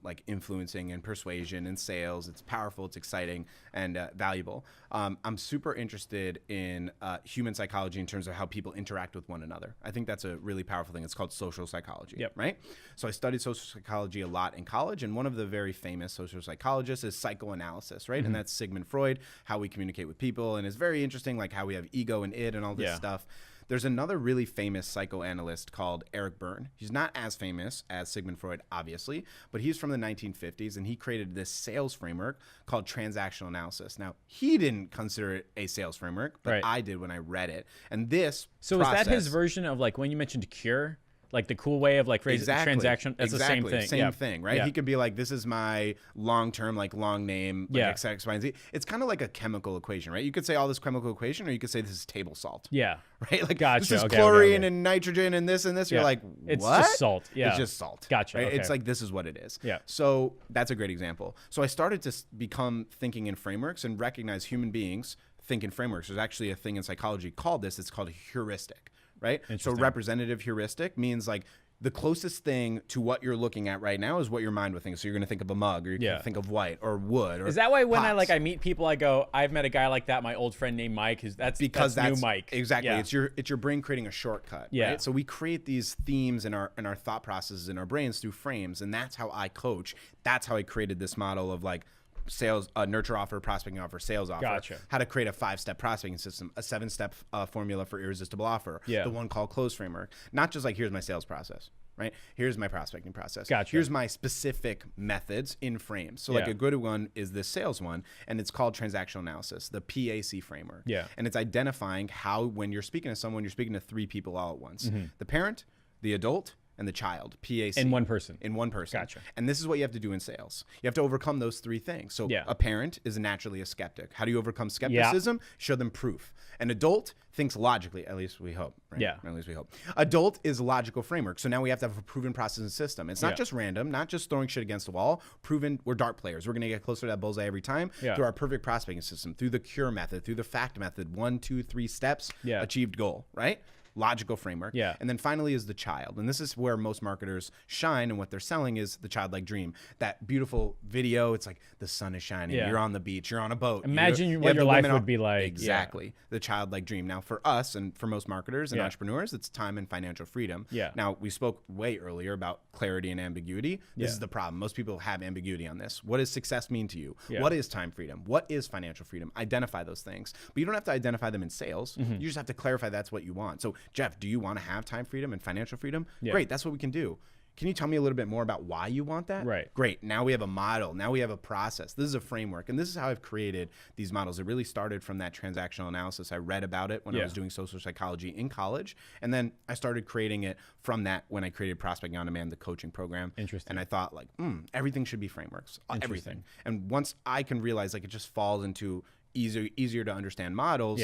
like influencing and persuasion and sales. It's powerful, it's exciting, and valuable. I'm super interested in human psychology in terms of how people interact with one another. I think that's a really powerful thing. It's called social psychology, right? So I studied social psychology a lot in college, and one of the very famous social psychologists is psychoanalysis, right? And that's Sigmund Freud, how we communicate with people, and it's very interesting, like how we have ego and id and all this stuff. There's another really famous psychoanalyst called Eric Berne. He's not as famous as Sigmund Freud, obviously, but he's from the 1950s, and he created this sales framework called transactional analysis. Now, he didn't consider it a sales framework, but I did when I read it. And this So is that his version of like when you mentioned cure? Like the cool way of like raising transaction. That's the same thing. Same thing, right? He could be like, this is my long-term, like long name, like X, Y, and Z. It's kind of like a chemical equation, right? You could say all this chemical equation, or you could say this is table salt. Yeah. Right? Like gotcha. this is chlorine and nitrogen and this and this. You're like, what? It's just salt. Yeah. It's just salt. Gotcha. Right? Okay. It's like, this is what it is. Yeah. So that's a great example. So I started to become thinking in frameworks and recognize human beings think in frameworks. There's actually a thing in psychology called this. It's called heuristic, right? So representative heuristic means like, the closest thing to what you're looking at right now is what your mind would think. So you're going to think of a mug, or you're going to think of white or wood. Or is that why when pots. I meet people, I go, I've met a guy like that, my old friend named Mike. That's new Mike. Exactly. Yeah. It's your brain creating a shortcut. Yeah. Right? So we create these themes in our thought processes in our brains through frames, and that's how I coach. That's how I created this model of like sales, nurture offer, prospecting offer, sales offer. Gotcha. How to create a 5-step prospecting system, a 7-step formula for irresistible offer. Yeah. The one call close framework. Not just like, here's my sales process. Right? Here's my prospecting process. Gotcha. Here's my specific methods in frames. So like a good one is this sales one, and it's called transactional analysis, the PAC framework. Yeah. And it's identifying how, when you're speaking to someone, you're speaking to 3 people all at once. The parent, the adult, and the child, PAC. In one person. In one person. Gotcha. And this is what you have to do in sales. You have to overcome those 3 things. So a parent is naturally a skeptic. How do you overcome skepticism? Show them proof. An adult thinks logically, at least we hope. Right? Yeah. At least we hope. Adult is a logical framework. So now we have to have a proven process and system. It's not just random, not just throwing shit against the wall. Proven, we're dart players. We're going to get closer to that bullseye every time through our perfect prospecting system, through the cure method, through the fact method. 1, 2, 3 steps, achieved goal, right? Logical framework. Yeah. And then finally is the child. And this is where most marketers shine, and what they're selling is the childlike dream. That beautiful video, it's like the sun is shining, you're on the beach, you're on a boat. Imagine what your life would be like. Exactly. The childlike dream. Now for us and for most marketers and entrepreneurs, it's time and financial freedom. Yeah. Now we spoke way earlier about clarity and ambiguity. This is the problem. Most people have ambiguity on this. What does success mean to you? What is time freedom? What is financial freedom? Identify those things. But you don't have to identify them in sales. You just have to clarify that's what you want. So Jeff, do you want to have time freedom and financial freedom? Great, that's what we can do. Can you tell me a little bit more about why you want that? Right. Great. Now we have a model. Now we have a process. This is a framework. And this is how I've created these models. It really started from that transactional analysis. I read about it when I was doing social psychology in college. And then I started creating it from that when I created Prospecting on Demand, the coaching program. Interesting. And I thought like, everything should be frameworks. Everything. And once I can realize like it just falls into easier to understand models,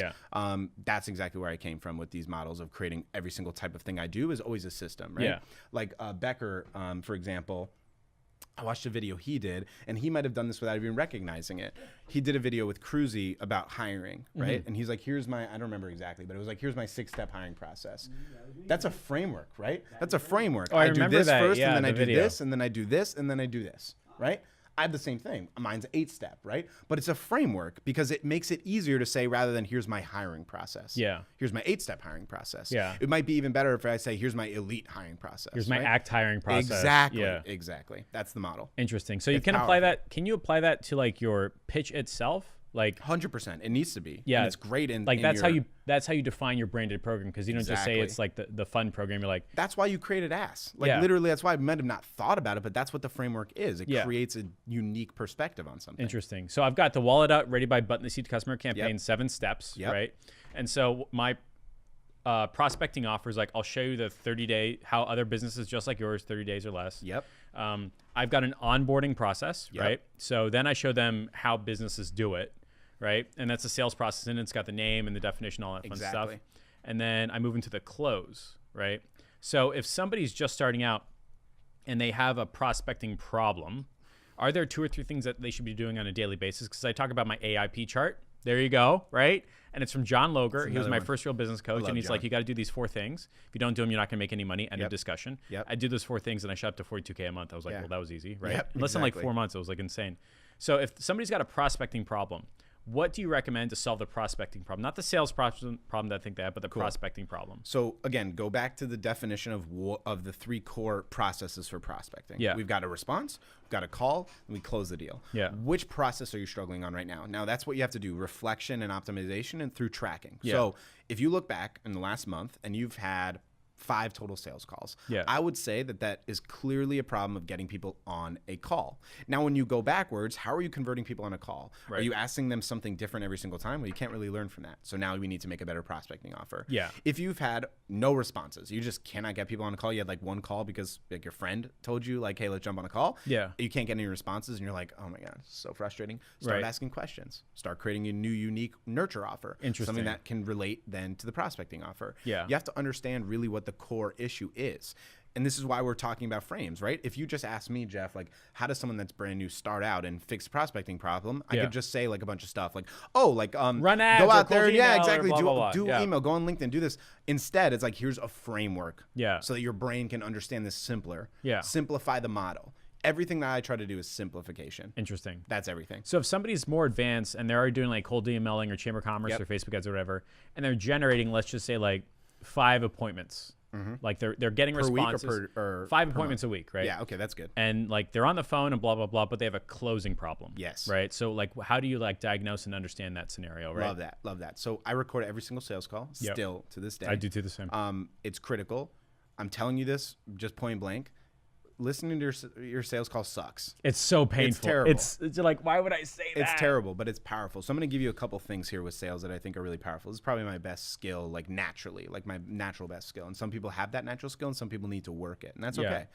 that's exactly where I came from with these models of creating every single type of thing I do is always a system, right? Like Becker, for example, I watched a video he did, and he might have done this without even recognizing it. He did a video with Cruzy about hiring, right? And he's like, here's my, I don't remember exactly, but it was like, here's my 6-step hiring process. That's a framework, right? That's a framework. Oh, I do remember this that. first, Yeah, and then I the do video. this, and then I do this, and then I do this, right? I have the same thing. Mine's 8-step, right? But it's a framework because it makes it easier to say rather than here's my hiring process. Here's my 8-step hiring process. It might be even better if I say here's my elite hiring process. Here's my ACT hiring process. Exactly. Exactly. That's the model. Interesting. So you can apply that. Can you apply that to like your pitch itself? Like 100%. It needs to be. Yeah. And it's great in like in that's your, how you define your branded program, because you don't just say it's like the fun program. You're like, that's why you created ASS. Like literally that's why I might have not thought about it, but that's what the framework is. It creates a unique perspective on something. Interesting. So I've got the wallet out ready by button the seat customer campaign, 7 steps, right? And so my prospecting offers, like I'll show you the 30-day, how other businesses just like yours, 30 days or less. I've got an onboarding process, right? So then I show them how businesses do it, right? And that's a sales process, and it's got the name and the definition, all that fun stuff. And then I move into the close, right? So if somebody's just starting out, and they have a prospecting problem, are there 2 or 3 things that they should be doing on a daily basis? Because I talk about my AIP chart. There you go, right? And it's from John Loger. He was my first real business coach, and he's like, you got to do these 4 things. If you don't do them, you're not going to make any money. End of discussion. I did those 4 things, and I shot up to 42K a month. I was like, well, that was easy, right? Less than like 4 months, it was like insane. So if somebody's got a prospecting problem, what do you recommend to solve the prospecting problem? Not the sales problem that I think they have, but the prospecting problem. So again, go back to the definition of the 3 core processes for prospecting. We've got a response, we've got a call, and we close the deal. Which process are you struggling on right now? Now that's what you have to do: reflection and optimization, and through tracking. So if you look back in the last month and you've had 5 total sales calls, I would say that is clearly a problem of getting people on a call. Now, when you go backwards, how are you converting people on a call? Are you asking them something different every single time? Well, you can't really learn from that. So now we need to make a better prospecting offer. If you've had no responses, you just cannot get people on a call. You had like 1 call because like your friend told you like, hey, let's jump on a call. You can't get any responses, and you're like, oh my God, it's so frustrating. Start asking questions. Start creating a new, unique nurture offer. Something that can relate then to the prospecting offer. You have to understand really what the core issue is. And this is why we're talking about frames, right? If you just ask me, Jeff, like, how does someone that's brand new start out and fix a prospecting problem? I could just say like a bunch of stuff like, oh, like run ads, go out there, exactly, do email, go on LinkedIn, do this. Instead, it's like, here's a framework, so that your brain can understand this simpler. Simplify the model. Everything that I try to do is simplification. Interesting. That's everything. So if somebody's more advanced and they're already doing like cold emailing or Chamber of Commerce or Facebook ads or whatever, and they're generating, let's just say like 5 appointments. Like they're getting per responses week or 5 appointments a week, right? Yeah, okay, that's good. And like they're on the phone and blah blah blah, but they have a closing problem. Yes. Right. So like, how do you like diagnose and understand that scenario? Right. Love that. So I record every single sales call still to this day. I do too, the same. It's critical. I'm telling you this just point blank. Listening to your sales call sucks. It's so painful. It's terrible. It's like, why would I say that? It's terrible, but it's powerful. So I'm going to give you a couple things here with sales that I think are really powerful. This is probably my best skill, like naturally, like my natural best skill. And some people have that natural skill and some people need to work it. And that's okay.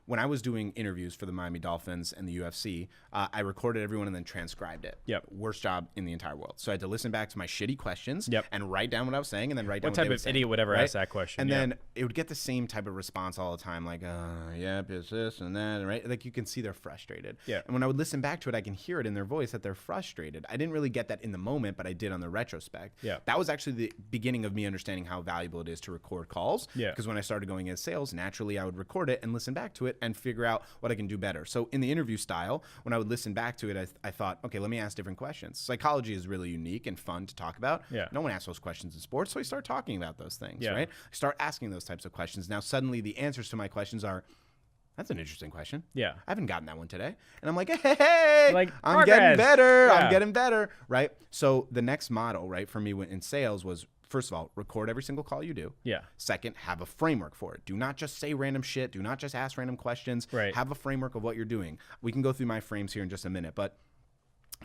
When I was doing interviews for the Miami Dolphins and the UFC, I recorded everyone and then transcribed it. Worst job in the entire world. So I had to listen back to my shitty questions and write down what I was saying and then write down what type of idiot would ever ask that question. And then it would get the same type of response all the time, like, it's this and that, right? Like you can see they're frustrated. And when I would listen back to it, I can hear it in their voice that they're frustrated. I didn't really get that in the moment, but I did on the retrospect. That was actually the beginning of me understanding how valuable it is to record calls. Because when I started going into sales, naturally I would record it and listen back to it and figure out what I can do better. So in the interview style, when I would listen back to it, I thought, okay, let me ask different questions. Psychology is really unique and fun to talk about. No one asks those questions in sports, so I start talking about those things, right? I start asking those types of questions. Now suddenly the answers to my questions are, that's an interesting question. I haven't gotten that one today. And I'm like, hey, like, I'm getting better. I'm getting better, right? So the next model, right, for me in sales was, first of all, record every single call you do. Second, have a framework for it. Do not just say random shit. Do not just ask random questions. Have a framework of what you're doing. We can go through my frames here in just a minute, but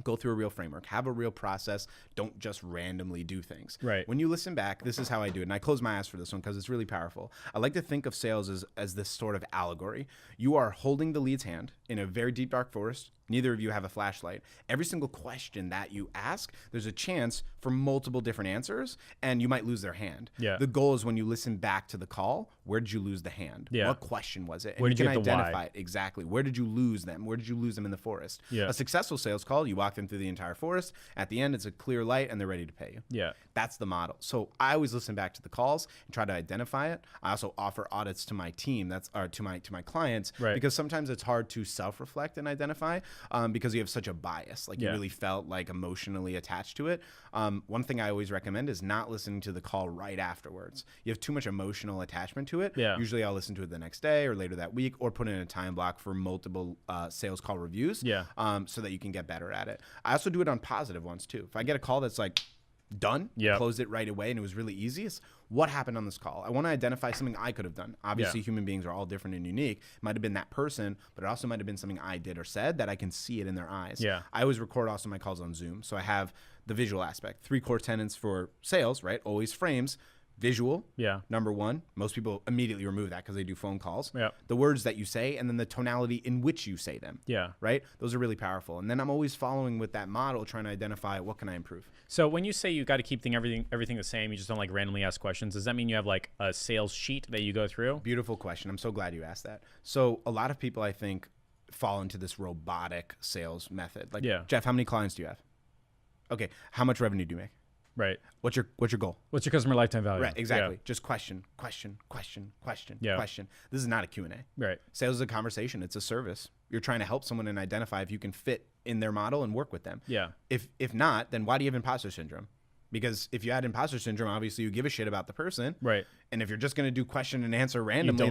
go through a real framework. Have a real process. Don't just randomly do things. When you listen back, this is how I do it. And I close my eyes for this one because it's really powerful. I like to think of sales as this sort of allegory. You are holding the lead's hand in a very deep, dark forest. Neither of you have a flashlight. Every single question that you ask, there's a chance for multiple different answers, and you might lose their hand. The goal is when you listen back to the call, where did you lose the hand? What question was it? And where did you you can get the identify why? it. Exactly. Where did you lose them? Where did you lose them in the forest? A successful sales call, you walk them through the entire forest. At the end, it's a clear light, and they're ready to pay you. That's the model. So I always listen back to the calls and try to identify it. I also offer audits to my team, or to my clients, because sometimes it's hard to self-reflect and identify because you have such a bias. Like you really felt like emotionally attached to it. One thing I always recommend is not listening to the call right afterwards. You have too much emotional attachment to it. Usually I'll listen to it the next day or later that week, or put in a time block for multiple sales call reviews so that you can get better at it. I also do it on positive ones too. If I get a call that's like done, closed it right away and it was really easy, it's what happened on this call. I want to identify something I could have done. Obviously human beings are all different and unique. It might have been that person, but it also might have been something I did or said that I can see it in their eyes. I always record also my calls on Zoom, so I have the visual aspect. 3 core tenets for sales, right? Always frames. Visual. Yeah. Number one. Most people immediately remove that because they do phone calls. Yeah. The words that you say and then the tonality in which you say them. Yeah. Right? Those are really powerful. And then I'm always following with that model, trying to identify what can I improve. So when you say you got to keep everything the same, you just don't like randomly ask questions. Does that mean you have like a sales sheet that you go through? Beautiful question. I'm so glad you asked that. So a lot of people, I think, fall into this robotic sales method. Like, Jeff, how many clients do you have? Okay. How much revenue do you make? Right. What's your goal? What's your customer lifetime value? Right, exactly. Yeah. Just question. This is not a Q&A. Right. Sales is a conversation. It's a service. You're trying to help someone and identify if you can fit in their model and work with them. Yeah. If not, then why do you have imposter syndrome? Because if you had imposter syndrome, obviously you give a shit about the person. Right. And if you're just going to do question and answer randomly, then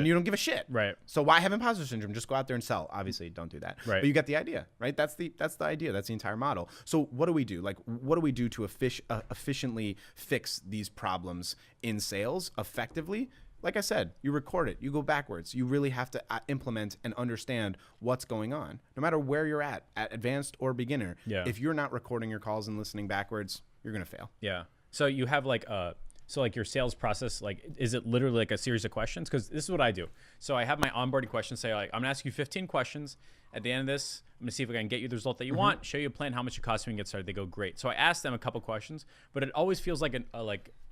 you don't give a shit. Right. So why have imposter syndrome? Just go out there and sell. Obviously, don't do that. Right. But you get the idea, right? That's the idea. That's the entire model. So what do we do? Like, what do we do to efficiently fix these problems in sales effectively? Like I said, you record it. You go backwards. You really have to implement and understand what's going on, no matter where you're at advanced or beginner. Yeah. If you're not recording your calls and listening backwards, you're going to fail. Yeah. So you have like your sales process, like, is it literally like a series of questions? Because this is what I do. So I have my onboarding questions say, like, I'm going to ask you 15 questions. At the end of this, I'm going to see if I can get you the result that you want, show you a plan, how much it costs me and get started. They go, great. So I ask them a couple questions, but it always feels like an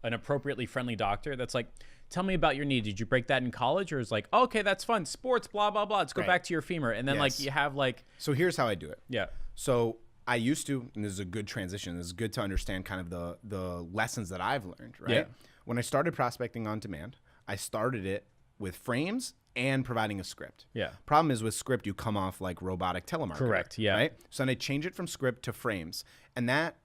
appropriately friendly doctor that's like, tell me about your need. Did you break that in college? Or is like, oh, okay, that's fun. Sports, blah, blah, blah. Let's go back to your femur. And then like you have like. So here's how I do it. Yeah. So I used to, and this is a good transition. This is good to understand kind of the lessons that I've learned, right? Yeah. When I started prospecting on demand, I started it with frames and providing a script. Yeah. Problem is with script, you come off like robotic telemarketer. Correct. Yeah. Right. So then I change it from script to frames, and that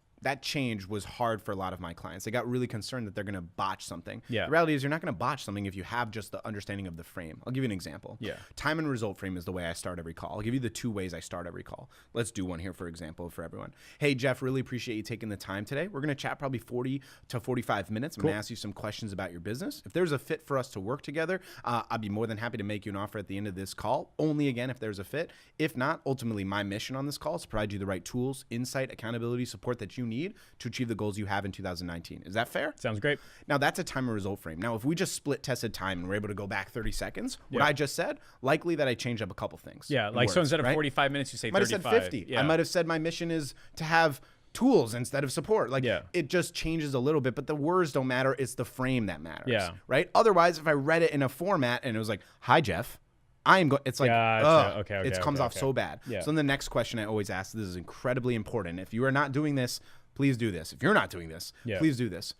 change was hard for a lot of my clients. They got really concerned that they're going to botch something. Yeah. The reality is you're not going to botch something if you have just the understanding of the frame. I'll give you an example. Yeah. Time and result frame is the way I start every call. I'll give you the 2 ways I start every call. Let's do one here, for example, for everyone. Hey, Jeff, really appreciate you taking the time today. We're going to chat probably 40 to 45 minutes. I'm going to ask you some questions about your business. If there's a fit for us to work together, I'd be more than happy to make you an offer at the end of this call. Only, again, if there's a fit. If not, ultimately, my mission on this call is to provide you the right tools, insight, accountability, support that you need to achieve the goals you have in 2019. Is that fair? Sounds great. Now, that's a time and result frame. Now, if we just split tested time and we're able to go back 30 seconds, what I just said, likely that I changed up a couple things. Yeah, like, so instead of 45 minutes, you say 35. Might have said 50. Yeah. I might have said my mission is to have tools instead of support. Like, Yeah. it just changes a little bit, but the words don't matter. It's the frame that matters. Yeah. Right? Otherwise, if I read it in a format and it was like, hi, Jeff, it's like, Gotcha. Okay, it comes off okay. so bad. Yeah. So then the next question I always ask, this is incredibly important. If you are not doing this, please do this. If you're not doing this, please do this.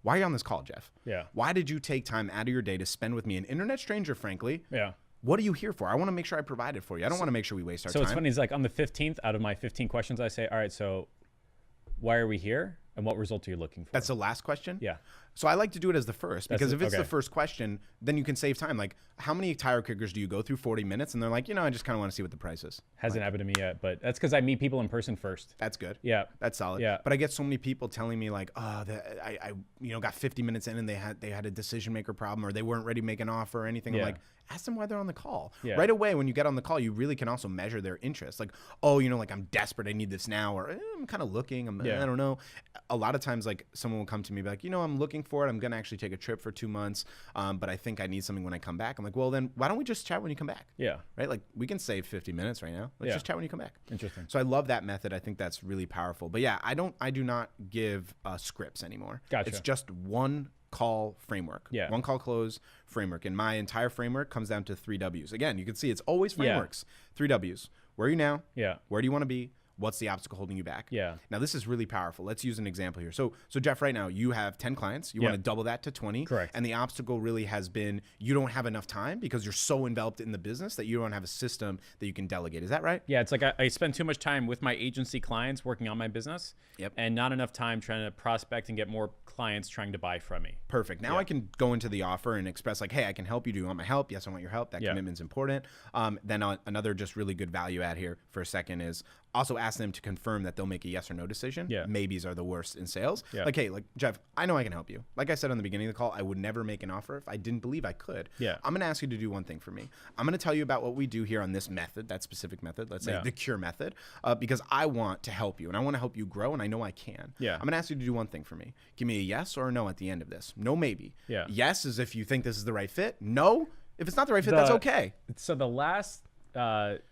Why are you on this call, Jeff? Yeah. Why did you take time out of your day to spend with me, an internet stranger, frankly? Yeah. What are you here for? I want to make sure I provide it for you. I don't want to make sure we waste our time. So it's funny, it's like on the 15th, out of my 15 questions, I say, all right, so why are we here? And what result are you looking for? That's the last question? Yeah. So I like to do it as the first, because if it's okay. the first question, then you can save time. Like, how many tire kickers do you go through 40 minutes? And they're like, I just kind of want to see what the price is. Hasn't happened to me yet, but that's because I meet people in person first. That's good. Yeah. That's solid. Yeah. But I get so many people telling me like, I got 50 minutes in and they had a decision maker problem, or they weren't ready to make an offer or anything. Yeah. I'm like, ask them why they're on the call. Yeah. Right away when you get on the call, you really can also measure their interest. Like, like I'm desperate, I need this now, or I'm kind of looking, I don't know. A lot of times, like, someone will come to me and be like, I'm looking for it. I'm gonna actually take a trip for 2 months, but I think I need something when I come back. I'm like, well, then why don't we just chat when you come back? Yeah. Right? Like, we can save 50 minutes right now. Let's just chat when you come back. Interesting. So I love that method. I think that's really powerful. But yeah, I do not give scripts anymore. Gotcha. It's just one call framework. Yeah. One call close framework. And my entire framework comes down to 3 W's. Again, you can see it's always frameworks. 3 W's. Where are you now? Yeah. Where do you want to be? What's the obstacle holding you back? Yeah. Now, this is really powerful. Let's use an example here. So Jeff, right now, you have 10 clients. You want to double that to 20. Correct. And the obstacle really has been you don't have enough time because you're so enveloped in the business that you don't have a system that you can delegate. Is that right? Yeah, it's like I spend too much time with my agency clients working on my business. Yep. And not enough time trying to prospect and get more clients trying to buy from me. Perfect. Now I can go into the offer and express like, hey, I can help you. Do you want my help? Yes, I want your help. That commitment's important. Then another just really good value add here for a second is Also ask them to confirm that they'll make a yes or no decision. Yeah. Maybes are the worst in sales. Yeah. Like, hey, like Jeff, I know I can help you. Like I said on the beginning of the call, I would never make an offer if I didn't believe I could. Yeah. I'm going to ask you to do one thing for me. I'm going to tell you about what we do here on this method, that specific method. Let's say the cure method, because I want to help you and I want to help you grow and I know I can. Yeah. I'm going to ask you to do one thing for me. Give me a yes or a no at the end of this. No, maybe. Yeah. Yes is if you think this is the right fit. No, if it's not the right fit, that's okay. So the last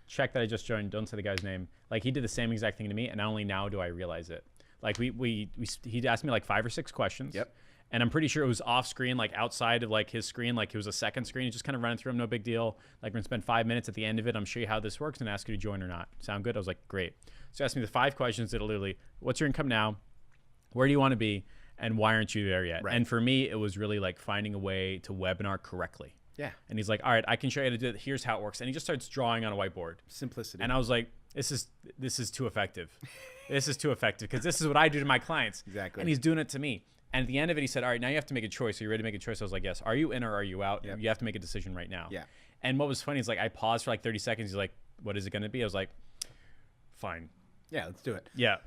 check that I just joined, don't say the guy's name, like he did the same exact thing to me, and only now do I realize it. Like he asked me like 5 or 6 questions. Yep. And I'm pretty sure it was off screen, like outside of like his screen, like it was a second screen. Just kind of running through them, no big deal. Like we're gonna spend 5 minutes at the end of it. I'm show you how this works and ask you to join or not. Sound good? I was like, great. So he asked me the 5 questions that are literally, what's your income now? Where do you want to be? And why aren't you there yet? Right. And for me, it was really like finding a way to webinar correctly. Yeah. And he's like, all right, I can show you how to do it. Here's how it works. And he just starts drawing on a whiteboard. Simplicity. And I was like, this is too effective. This is too effective because this is what I do to my clients. Exactly. And he's doing it to me. And at the end of it, he said, all right, now you have to make a choice. Are you ready to make a choice? I was like, yes. Are you in or are you out? Yep. You have to make a decision right now. Yeah. And what was funny is like I paused for like 30 seconds. He's like, what is it going to be? I was like, fine. Yeah, let's do it. Yeah.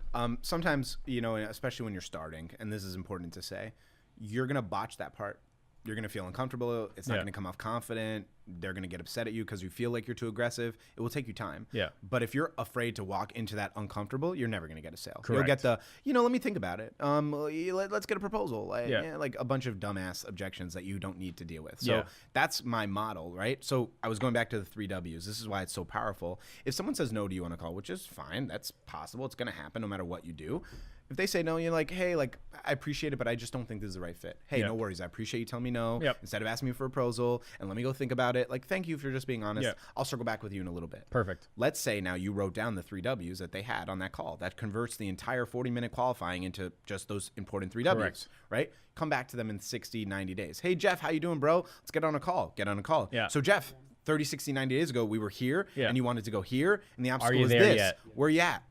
Sometimes, you know, especially when you're starting, and this is important to say, you're going to botch that part. You're going to feel uncomfortable. It's not going to come off confident. They're going to get upset at you because you feel like you're too aggressive. It will take you time. Yeah. But if you're afraid to walk into that uncomfortable, you're never going to get a sale. Correct. You'll get the, let me think about it. Let's get a proposal. Like a bunch of dumbass objections that you don't need to deal with. So that's my model, right? So I was going back to the 3 W's. This is why it's so powerful. If someone says no to you on a call, which is fine, that's possible. It's going to happen no matter what you do. If they say no, you're like, hey, like, I appreciate it, but I just don't think this is the right fit. Hey, no worries. I appreciate you telling me no. Yep. Instead of asking me for a proposal and let me go think about it, like, thank you for just being honest. Yep. I'll circle back with you in a little bit. Perfect. Let's say now you wrote down the 3 W's that they had on that call. That converts the entire 40-minute qualifying into just those important 3 W's, Correct. right? Come back to them in 60, 90 days. Hey, Jeff, how you doing, bro? Let's get on a call. Get on a call. Yeah. So, Jeff, 30, 60, 90 days ago, we were here, and you wanted to go here, and the obstacle you is there this. yet? Where you at?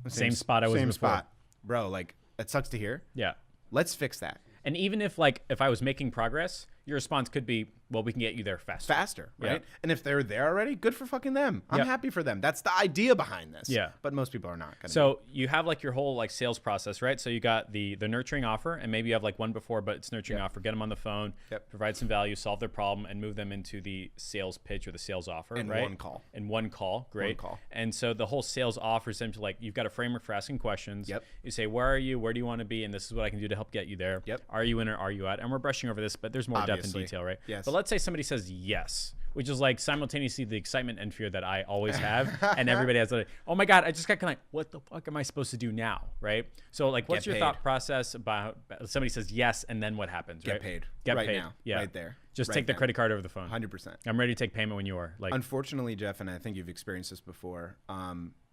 Same spot I was Same before. spot. Bro, like, that sucks to hear. Yeah. Let's fix that. And even if I was making progress, your response could be, well, we can get you there faster. Right? Yeah. And if they're there already, good for fucking them. I'm Yeah. happy for them. That's the idea behind this. Yeah. But most people are not gonna So you have like your whole like sales process, right? So you got the nurturing offer, and maybe you have like one before, but it's nurturing offer. Get them on the phone, provide some value, solve their problem, and move them into the sales pitch or the sales offer. In right? one call. In one call, great. One call. And so the whole sales offer is essentially like you've got a framework for asking questions. Yep. You say, where are you? Where do you want to be? And this is what I can do to help get you there. Yep. Are you in or are you out? And we're brushing over this, but there's more depth Obviously. and detail, right? Yes. But let's say somebody says yes, which is like simultaneously the excitement and fear that I always have, and everybody has like, oh my god, I just got kind of like, what the fuck am I supposed to do now, right? So like, what's Get your paid. thought process about somebody says yes, and then what happens? Get right? paid. Get right paid. now. Yeah. Right there. Just Right take the now. credit card over the phone. 100%. I'm ready to take payment when you are. Like, Unfortunately, Jeff, and I think you've experienced this before,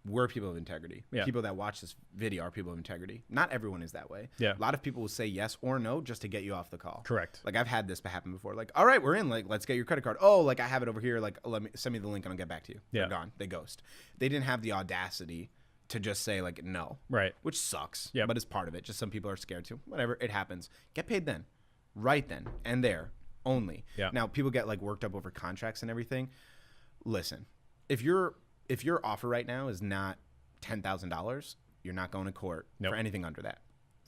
we're people of integrity. Yeah. People that watch this video are people of integrity. Not everyone is that way. Yeah. A lot of people will say yes or no just to get you off the call. Correct. Like I've had this happen before. Like, all right, we're in. Like, let's get your credit card. Oh, like I have it over here. Like, send me the link and I'll get back to you. Yeah. They're gone. They ghost. They didn't have the audacity to just say like no. Right. Which sucks. Yep. But it's part of it. Just some people are scared to. Whatever. It happens. Get paid then. Right then and there only. Yeah. Now people get like worked up over contracts and everything. Listen, if your offer right now is not $10,000, you're not going to court for anything under that.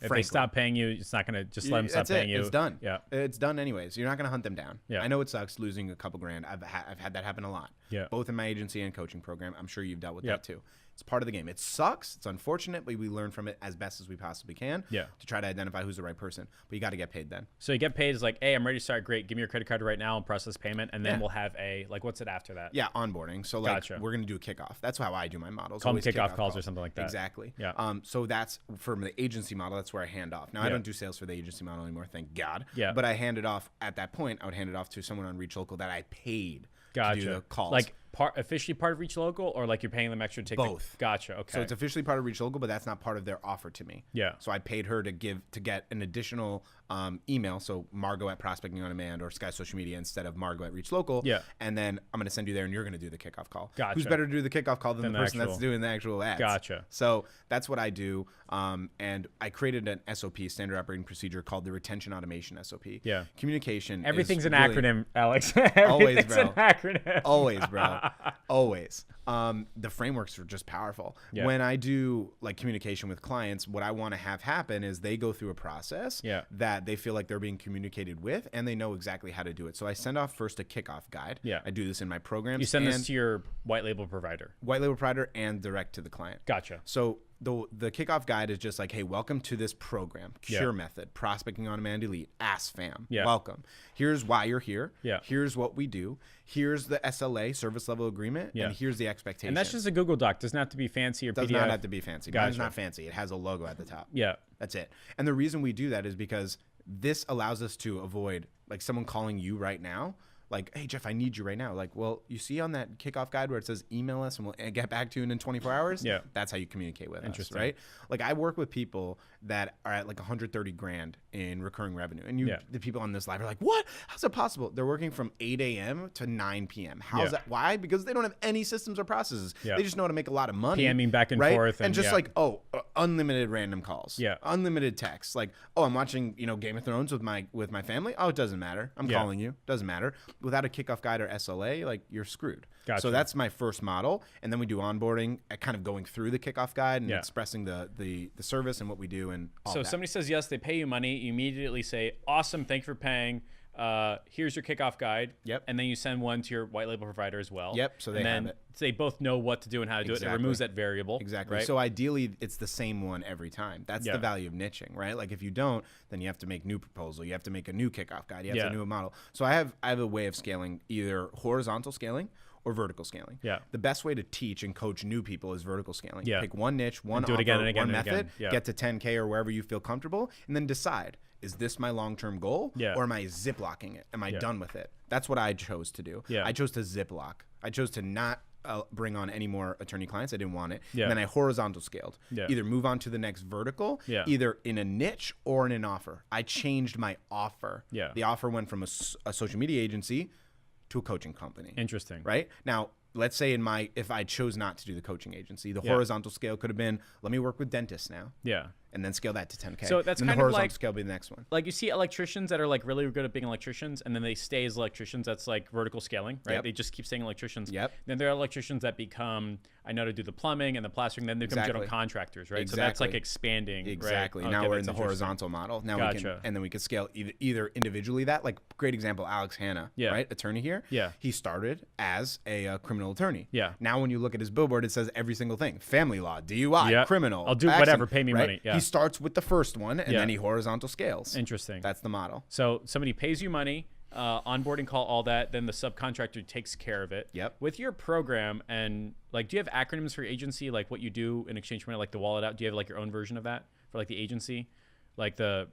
If they stop paying you, it's not gonna just let them stop paying you. It's done. Yeah. It's done anyways. You're not going to hunt them down. Yeah. I know it sucks losing a couple grand. I've had that happen a lot. Yeah. Both in my agency and coaching program. I'm sure you've dealt with Yep. that too. It's part of the game. It sucks. It's unfortunate, but we learn from it as best as we possibly can. Yeah. To try to identify who's the right person. But you got to get paid then. So you get paid is like, hey, I'm ready to start. Great. Give me your credit card right now and process payment. And then Yeah. we'll have a, like, what's it after that? Yeah, onboarding. So like Gotcha. we're gonna do a kickoff. That's how I do my models. Call them Always kickoff calls or something like that. Exactly. Yeah. So that's from the agency model. That's where I hand off. Now I Yeah. don't do sales for the agency model anymore, thank God. Yeah. But I hand it off at that point. I would hand it off to someone on Reach Local that I paid Gotcha. to do the calls. Like officially part of Reach Local, or like you're paying them extra to take Both. Gotcha. Okay. So it's officially part of Reach Local, but that's not part of their offer to me. Yeah. So I paid her to get an additional email. So Margo at Prospecting on Demand or Sky Social Media instead of Margo at Reach Local. Yeah. And then I'm going to send you there, and you're going to do the kickoff call. Gotcha. Who's better to do the kickoff call than Than the the person that's actual- doing the actual ads? Gotcha. So that's what I do. And I created an SOP, standard operating procedure, called the Retention Automation SOP. Yeah. Communication. Everything's is an really- acronym, Alex. Always, Everything's bro. an acronym. Always, bro. Always. The frameworks are just powerful. Yeah. When I do like communication with clients, what I want to have happen is they go through a process that they feel like they're being communicated with, and they know exactly how to do it. So I send off first a kickoff guide. Yeah. I do this in my programs. You send this to your white label provider. White label provider and direct to the client. Gotcha. So the kickoff guide is just like, hey, welcome to this program, Cure Method, Prospecting on Demand Elite, Ask Fam. Welcome. Here's why you're here. Here's what we do. Here's the SLA, service level agreement, and here's the expectations. And that's just a Google Doc. Doesn't have to be fancy or Does PDF. not have to be fancy. Gotcha. It's not fancy. It has a logo at the top. Yeah. That's it. And the reason we do that is because this allows us to avoid like someone calling you right now. Like, hey, Jeff, I need you right now. Like, well, you see on that kickoff guide where it says email us and we'll get back to you in 24 hours? Yeah. That's how you communicate with us, right? Like, I work with people that are at like 130 grand in recurring revenue. And the people on this live are like, what? How's that possible? They're working from 8 a.m. to 9 p.m. How's that? Why? Because they don't have any systems or processes. They just know how to make a lot of money. PMing back and right? forth. And just like, unlimited random calls. Unlimited texts. Like, I'm watching, Game of Thrones with my family. Oh, it doesn't matter. I'm calling you. Doesn't matter. Without a kickoff guide or SLA, like you're screwed. Gotcha. So that's my first model. And then we do onboarding, kind of going through the kickoff guide and expressing the service and what we do and all so that. Somebody says yes, they pay you money. You immediately say, awesome, thank you for paying. Here's your kickoff guide. And then you send one to your white label provider as well. So they have it. They both know what to do and how to do it. It removes that variable. Exactly. Right? So ideally, it's the same one every time. That's the value of niching, right? Like if you don't, then you have to make new proposal. You have to make a new kickoff guide. You have to do a model. So I have a way of scaling, either horizontal scaling or vertical scaling. The best way to teach and coach new people is vertical scaling. Pick one niche, one offer, one method, get to 10K or wherever you feel comfortable, and then decide, is this my long-term goal or am I zip-locking it? Am I done with it? That's what I chose to do. I chose to zip-lock. I chose to not bring on any more attorney clients. I didn't want it. And then I horizontal scaled. Either move on to the next vertical, either in a niche or in an offer. I changed my offer. The offer went from a social media agency to a coaching company. Interesting. Right? Now, let's say if I chose not to do the coaching agency, the horizontal scale could have been, let me work with dentists now. And then scale that to 10K. So that's and kind the of horizontal like scale will be the next one. Like you see electricians that are like really good at being electricians, and then they stay as electricians. That's like vertical scaling, right? They just keep staying electricians. Then there are electricians that become, I know, to do the plumbing and the plastering. Then they become general contractors, right? So that's like expanding. Exactly. Right? Now we're in the horizontal model. Now we can, and then we can scale either individually that, like great example, Alex Hanna, right? Attorney here. He started as a criminal attorney. Now when you look at his billboard, it says every single thing: family law, DUI, criminal. I'll do whatever, pay me money. He starts with the first one, and then he horizontal scales. Interesting. That's the model. So somebody pays you money, onboarding call, all that. Then the subcontractor takes care of it. With your program, and like, do you have acronyms for your agency? Like what you do in exchange for money, like the wallet out? Do you have like your own version of that for like the agency? Like the.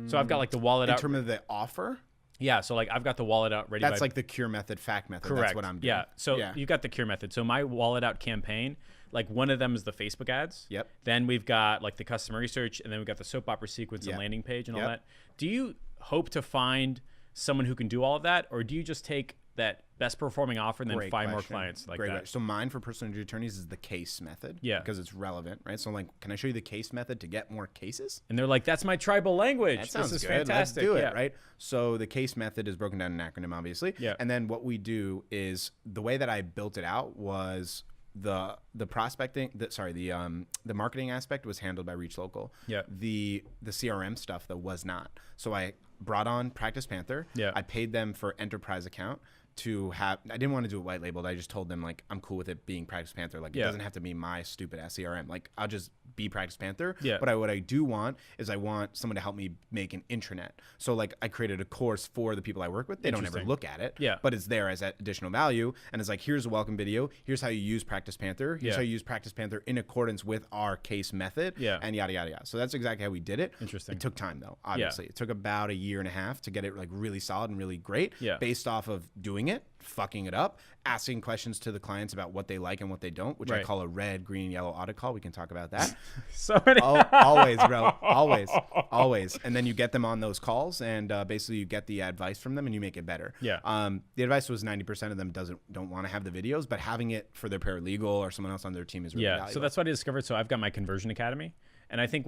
So I've got like the wallet out. In terms of the offer. Yeah, so like I've got the wallet out ready. That's like the Cure Method, Fact Method. Correct. That's what I'm doing. Yeah, so you got the Cure Method. So my wallet out campaign, like one of them is the Facebook ads. Then we've got like the customer research, and then we've got the soap opera sequence and landing page and all that. Do you hope to find someone who can do all of that, or do you just take that best performing offer and then find more clients like that? So mine for personal injury attorneys is the case method. Because it's relevant, right? So like, can I show you the case method to get more cases? And they're like, that's my tribal language. That sounds this is good. fantastic. Let's do it, right? So the case method is broken down in an acronym, obviously. And then what we do is, the way that I built it out was the prospecting, the marketing aspect was handled by Reach Local. The CRM stuff though was not. So I brought on Practice Panther. I paid them for enterprise account to have. I didn't want to do it white labeled. I just told them like, I'm cool with it being Practice Panther. Like it doesn't have to be my stupid ass CRM. Like I'll just be Practice Panther. But what I do want is I want someone to help me make an intranet. So like I created a course for the people I work with. They don't ever look at it. But it's there as additional value. And it's like, here's a welcome video. Here's how you use Practice Panther. Here's how you use Practice Panther in accordance with our case method. And yada yada yada. So that's exactly how we did it. Interesting. It took time though. Obviously, it took about a year and a half to get it like really solid and really great. Based off of doing it, fucking it up, asking questions to the clients about what they like and what they don't, which I call a red, green, yellow audit call. We can talk about that. So many. Always, bro. Always. And then you get them on those calls, and basically you get the advice from them, and you make it better. The advice was 90% of them don't want to have the videos, but having it for their paralegal or someone else on their team is really valuable. So that's what I discovered. So I've got my Conversion Academy, and I think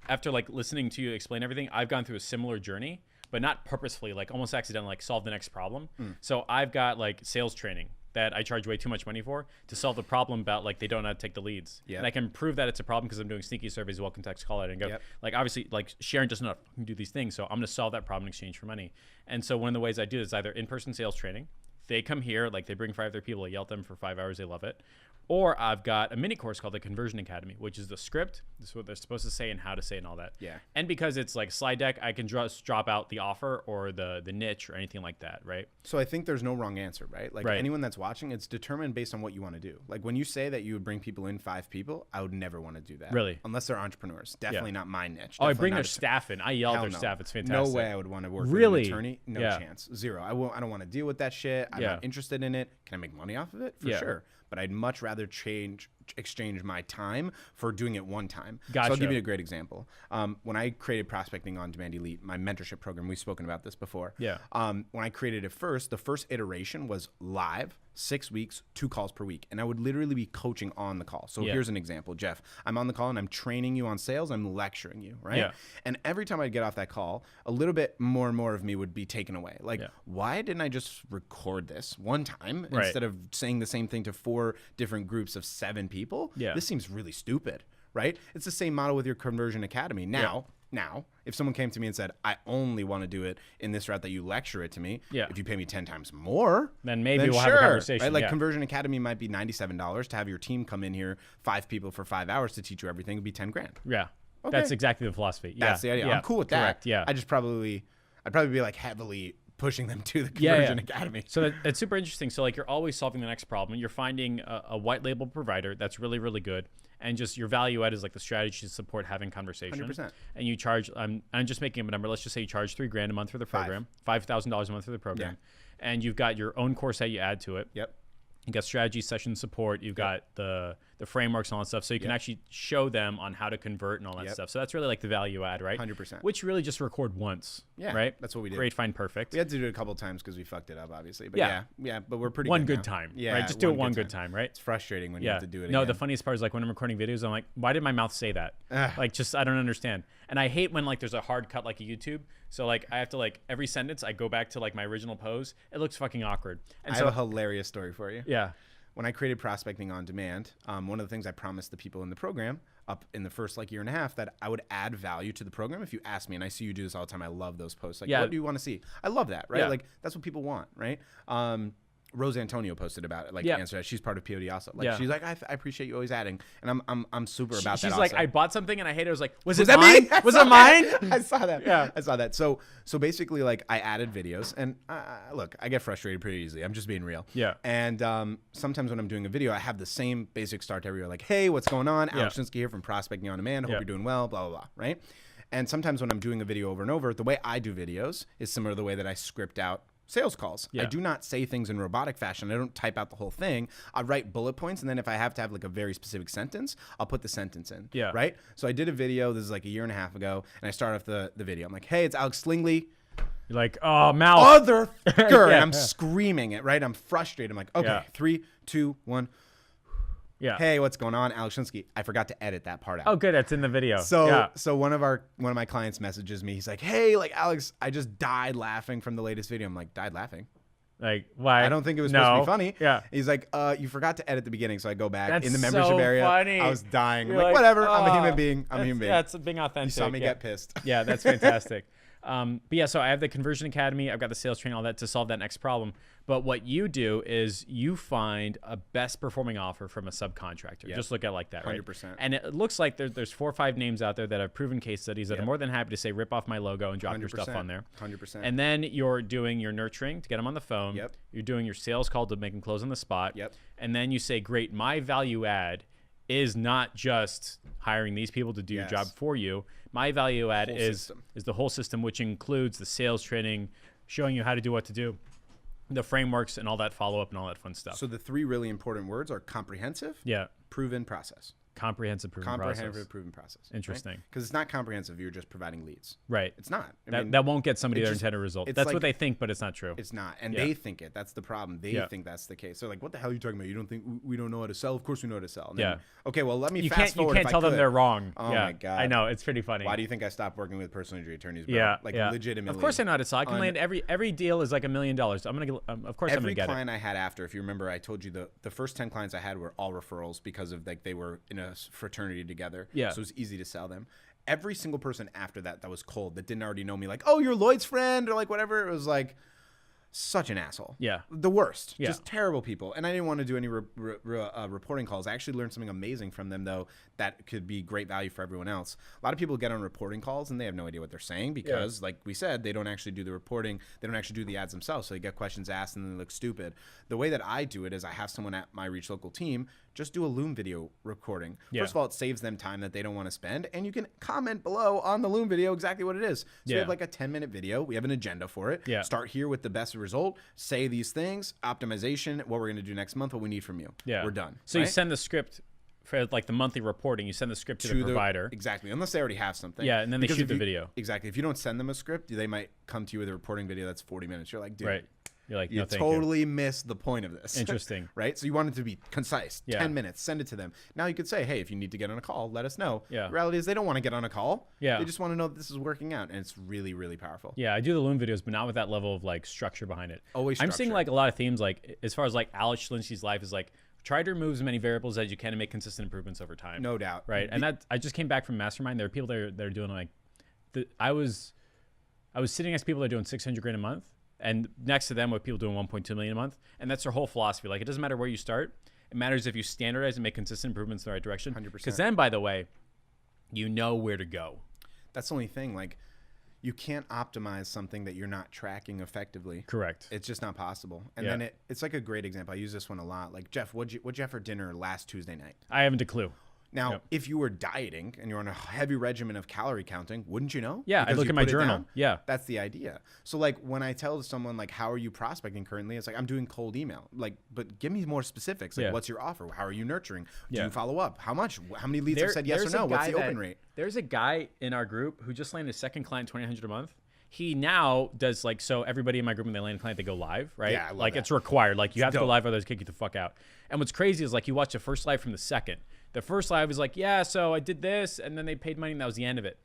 after like listening to you explain everything, I've gone through a similar journey. but not purposefully, like almost accidentally, like solve the next problem. So I've got like sales training that I charge way too much money for to solve the problem about like they don't know how to take the leads. Yep. And I can prove that it's a problem because I'm doing sneaky surveys, welcome text, call out, and go. Yep. Like obviously, like Sharon doesn't know how to do these things, so I'm gonna solve that problem in exchange for money. And so one of the ways I do this is either in-person sales training. They come here, like they bring 5 other people, I yell at them for 5 hours, they love it. Or I've got a mini course called the Conversion Academy, which is the script. This is what they're supposed to say and how to say and all that. Yeah. And because it's like slide deck, I can just drop out the offer or the niche or anything like that, right? So I think there's no wrong answer, right? Like Right. anyone that's watching, it's determined based on what you want to do. Like when you say that you would bring people in 5 people, I would never want to do that. Really? Unless they're entrepreneurs. Definitely not my niche. Oh, I Definitely bring not their a- staff in. I yell at Hell their no. staff. It's No fantastic. way I would want to work Really? with an attorney. No Yeah. chance. Zero. I don't want to deal with that shit. I'm Yeah. not interested in it. Can I make money off of it? For Yeah. sure. But I'd much rather exchange my time for doing it one time. So Gotcha. I'll give you a great example. When I created Prospecting on Demand Elite, my mentorship program, we've spoken about this before. Yeah. When I created it first, the first iteration was live, 6 weeks, 2 calls per week. And I would literally be coaching on the call. So Yeah. here's an example, Jeff. I'm on the call and I'm training you on sales. I'm lecturing you, right? Yeah. And every time I'd get off that call, a little bit more and more of me would be taken away. Like, Yeah. why didn't I just record this one time Right. instead of saying the same thing to 4 different groups of 7 people? Yeah. This seems really stupid, right? It's the same model with your Conversion Academy. Now, if someone came to me and said, I only want to do it in this route that you lecture it to me, Yeah. if you pay me 10 times more, Then maybe we'll have a conversation, Right? Like yeah. Conversion Academy might be $97 to have your team come in here, 5 people for 5 hours to teach you everything would be 10 grand. Yeah. Okay. That's exactly the philosophy. Yeah. That's the idea. Yeah. I'm cool with Correct. that. Yeah. I'd probably be like heavily pushing them to the Yeah, Conversion yeah. Academy. So that's super interesting. So like you're always solving the next problem. You're finding a white label provider that's really, really good. And just your value add is like the strategy to support having conversation. 100%. And you charge, I'm just making up a number. Let's just say you charge $3,000 a month for the program, $5,000 a month for the program. And you've got your own course that you add to it. Yep. You got strategy session support. You've got the frameworks and all that stuff. So you can actually show them on how to convert and all that stuff. So that's really like the value add, right? 100%. Which you really just record once. Yeah, Right. that's what we did. Great, fine, perfect. We had to do it a couple times because we fucked it up, obviously. But Yeah. yeah, but we're pretty One good good now. time. Yeah, Right. Just do it one good time. Right. It's frustrating when you Yeah. have to do it No, again. the funniest part is like when I'm recording videos, I'm like, why did my mouth say that? Like, just I don't understand. And I hate when like there's a hard cut like a YouTube. So like I have to like every sentence I go back to like my original pose. It looks fucking awkward. And I so have a hilarious story for you. yeah. When I created Prospecting on Demand, one of the things I promised the people in the program up in the first like year and a half that I would add value to the program if you ask me, and I see you do this all the time. I love those posts. Like, Yeah. what do you want to see? I love that, right? Yeah. Like, that's what people want, right? Rose Antonio posted about it, like Yeah. answer that. She's part of POD also. Like Yeah. she's like, I appreciate you always adding, and I'm super about that. She's like, also. I bought something and I hate it. I was like, was Was it that mine? me? I Was saw it mine? that. I saw that. Yeah. I saw that. So basically, like, I added videos, and look, I get frustrated pretty easily. I'm just being real. Yeah. And sometimes when I'm doing a video, I have the same basic start to every video, like, hey, what's going on? Yeah. Alex Shinsky here from Prospecting on Demand. Hope Yeah. you're doing well. Blah blah blah. Right. And sometimes when I'm doing a video over and over, the way I do videos is similar to the way that I script out sales calls. Yeah. I do not say things in robotic fashion. I don't type out the whole thing. I write bullet points, and then if I have to have like a very specific sentence, I'll put the sentence in. Yeah. Right? So I did a video, this is like a year and a half ago, and I start off the video. I'm like, hey, it's Alex Slingley. You're like, oh, mouth. Other Yeah. and I'm screaming it, right? I'm frustrated. I'm like, okay, Yeah. 3, 2, 1. Yeah. Hey, what's going on? Alex Shinsky. I forgot to edit that part out. Oh, good. That's in the video. So yeah. so one of my clients messages me. He's like, hey, like, Alex, I just died laughing from the latest video. I'm like, died laughing? Like, why? I don't think it was supposed to be funny. Yeah. He's like, you forgot to edit the beginning. So I go back That's in the membership so area. funny. I was dying. I'm You're like, like, whatever. I'm a oh, human being. I'm a human being. Yeah, it's being authentic. You saw me yeah. get pissed. Yeah, that's fantastic. But yeah, so I have the Conversion Academy. I've got the sales training, all that to solve that next problem. But what you do is you find a best performing offer from a subcontractor. Yep. Just look at it like that, right? 100%. And it looks like there's 4 or 5 names out there that have proven case studies that are more than happy to say, rip off my logo and drop your stuff on there. 100%. And then you're doing your nurturing to get them on the phone. Yep. You're doing your sales call to make them close on the spot. Yep. And then you say, great, my value add is not just hiring these people to do your Yes. job for you. My value add Whole is system. the whole system, which includes the sales training, showing you how to do what to do, the frameworks and all that follow up and all that fun stuff. So the 3 really important words are comprehensive, yeah. proven, process. Comprehensive proven process. proven process. Interesting. Because it's not comprehensive. You're just providing leads. Right. It's not. That won't get somebody their intended result. That's like, what they think, but it's not true. It's not. And they think it. That's the problem. They think that's the case. So like, what the hell are you talking about? You don't think we don't know how to sell? Of course we know how to sell. And then, okay, well, let me fast forward. You can't tell them they're wrong. Oh my God. I know. It's pretty funny. Why do you think I stopped working with personal injury attorneys, bro? Yeah. Like legitimately. Of course I know how to sell. I can land every deal is like $1 million. Of course I'm going to get it. Every client I had after, if you remember, I told you the first 10 clients I had were all referrals because of like they were in a fraternity together. Yeah. So it was easy to sell them. Every single person after that was cold, that didn't already know me, like, oh, you're Lloyd's friend or like whatever. It was like such an asshole. Yeah. The worst. Yeah. Just terrible people. And I didn't want to do any reporting calls. I actually learned something amazing from them, though, that could be great value for everyone else. A lot of people get on reporting calls and they have no idea what they're saying because, like we said, they don't actually do the reporting. They don't actually do the ads themselves. So they get questions asked and they look stupid. The way that I do it is I have someone at my Reach Local team just do a Loom video recording. First of all, it saves them time that they don't want to spend. And you can comment below on the Loom video exactly what it is. So we have like a 10-minute video. We have an agenda for it. Start here with the best result. Say these things, optimization, what we're going to do next month, what we need from you. We're done. So you send the script for like the monthly reporting. You send the script to the provider. Exactly. Unless they already have something. Yeah, and then they shoot the video. Exactly. If you don't send them a script, they might come to you with a reporting video that's 40 minutes. You're like, dude. Right. You're like, you no, thank totally missed the point of this. Interesting. Right? So you want it to be concise, 10 minutes, send it to them. Now you could say, hey, if you need to get on a call, let us know. The reality is they don't want to get on a call. They just want to know that this is working out, and it's really, really powerful. Yeah, I do the Loom videos, but not with that level of like structure behind it. Always structure. I'm seeing like a lot of themes, like as far as like Alex Shlinsky's life is like, try to remove as many variables as you can and make consistent improvements over time. No doubt. Right? And that I just came back from Mastermind. There are people that are doing like, I was sitting next to people that are doing $600,000 a month. And next to them, what people doing 1.2 million a month, and that's their whole philosophy. Like, it doesn't matter where you start; it matters if you standardize and make consistent improvements in the right direction. 100%. Because then, by the way, you know where to go. That's the only thing. Like, you can't optimize something that you're not tracking effectively. Correct. It's just not possible. And then it's like a great example. I use this one a lot. Like, Jeff, what'd you have for dinner last Tuesday night? I haven't a clue. Now, if you were dieting and you're on a heavy regimen of calorie counting, wouldn't you know? Yeah, I look at my journal. Yeah. That's the idea. So, like, when I tell someone, like, how are you prospecting currently? It's like, I'm doing cold email. Like, but give me more specifics. Like, what's your offer? How are you nurturing? Do you follow up? How much? How many leads have said yes or no? What's the open rate? There's a guy in our group who just landed a second client, $2,900 a month. He now does like, so everybody in my group, when they land a client, they go live, right? Yeah, I love like that. It's required. Like, you have to go dope. live, otherwise kick you the fuck out. And what's crazy is like, you watch the first live from the second. The first live is like, yeah, so I did this, and then they paid money, and that was the end of it.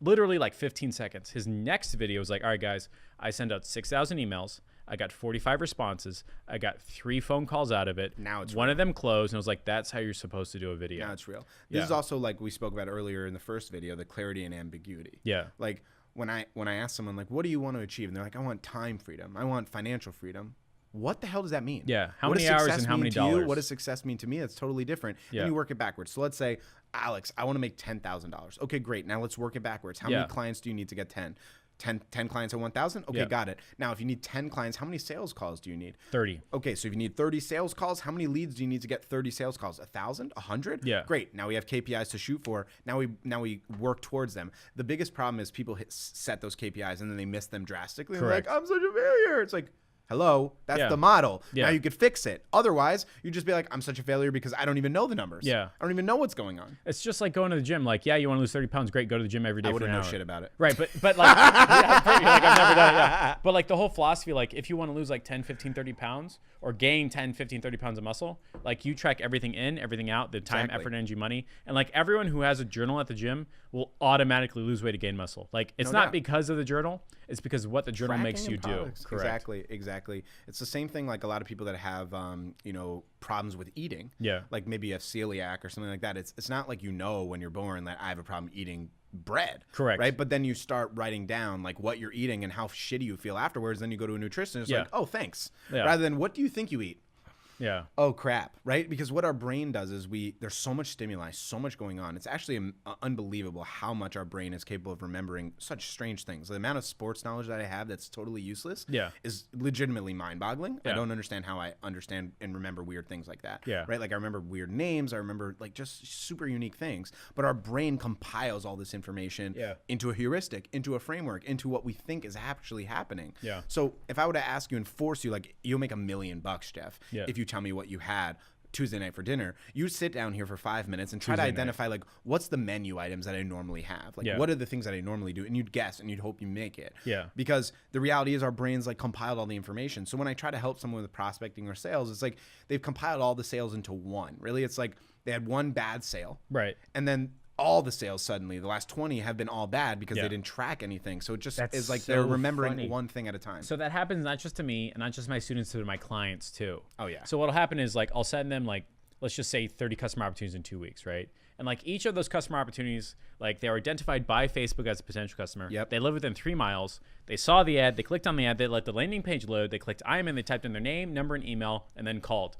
Literally like 15 seconds. His next video was like, all right, guys, I sent out 6,000 emails. I got 45 responses. I got 3 phone calls out of it. Now it's one real. of them closed, and I was like, that's how you're supposed to do a video. Now it's real. This is also, like we spoke about earlier in the first video, the clarity and ambiguity. Yeah. Like, when I ask someone, like, what do you want to achieve? And they're like, I want time freedom. I want financial freedom. What the hell does that mean? Yeah. How many hours and how many dollars? What does success mean to me? It's totally different. Yeah. And you work it backwards. So let's say, Alex, I want to make $10,000. Okay, great. Now let's work it backwards. How many clients do you need to get 10? 10 clients at 1,000? Okay, got it. Now, if you need 10 clients, how many sales calls do you need? 30. Okay, so if you need 30 sales calls, how many leads do you need to get 30 sales calls? 1,000? 100? Yeah. Great. Now we have KPIs to shoot for. Now we work towards them. The biggest problem is people set those KPIs and then they miss them drastically. Correct. They're like, I'm such a failure. It's like, hello, that's the model. Now you could fix it. Otherwise, you just be like, I'm such a failure because I don't even know the numbers. Yeah. I don't even know what's going on. It's just like going to the gym. Like, yeah, you want to lose 30 pounds. Great. Go to the gym every day I for wouldn't an know hour. shit about it. Right. But like, like, I've never done it. Yeah. But like the whole philosophy, like if you want to lose like 10, 15, 30 pounds or gain 10, 15, 30 pounds of muscle, like you track everything in, everything out, the time, effort, energy, money. And like everyone who has a journal at the gym will automatically lose weight to gain muscle. Like it's not because of the journal. It's because of what the journal makes you do. Correct. Exactly. It's the same thing like a lot of people that have, problems with eating. Yeah. Like maybe a celiac or something like that. It's not like you know when you're born that I have a problem eating bread. Correct. Right? But then you start writing down like what you're eating and how shitty you feel afterwards. Then you go to a nutritionist. Like, oh, thanks. Yeah. Rather than what do you think you eat? Yeah. Oh crap, right? Because what our brain does is there's so much stimuli, so much going on. It's actually unbelievable how much our brain is capable of remembering such strange things. The amount of sports knowledge that I have that's totally useless is legitimately mind-boggling. I don't understand how I understand and remember weird things like that. Yeah. Right? Like I remember weird names, I remember like just super unique things. But our brain compiles all this information into a heuristic, into a framework, into what we think is actually happening. Yeah. So if I were to ask you and force you, like you'll make $1 million, Jeff, if you tell me what you had Tuesday night for dinner. You sit down here for 5 minutes and try to identify like what's the menu items that I normally have, like what are the things that I normally do, and you'd guess and you'd hope you make it. Yeah. Because the reality is our brains like compiled all the information. So when I try to help someone with prospecting or sales, it's like they've compiled all the sales into one. Really, it's like they had one bad sale, right, and then all the sales suddenly, the last 20 have been all bad because they didn't track anything. So it just is like they're remembering one thing at a time. So that happens not just to me and not just my students, to my clients too. Oh yeah. So what'll happen is like I'll send them like, let's just say 30 customer opportunities in 2 weeks, right? And like each of those customer opportunities, like they are identified by Facebook as a potential customer. Yep. They live within 3 miles. They saw the ad. They clicked on the ad. They let the landing page load. They clicked I'm in. They typed in their name, number, and email, and then called.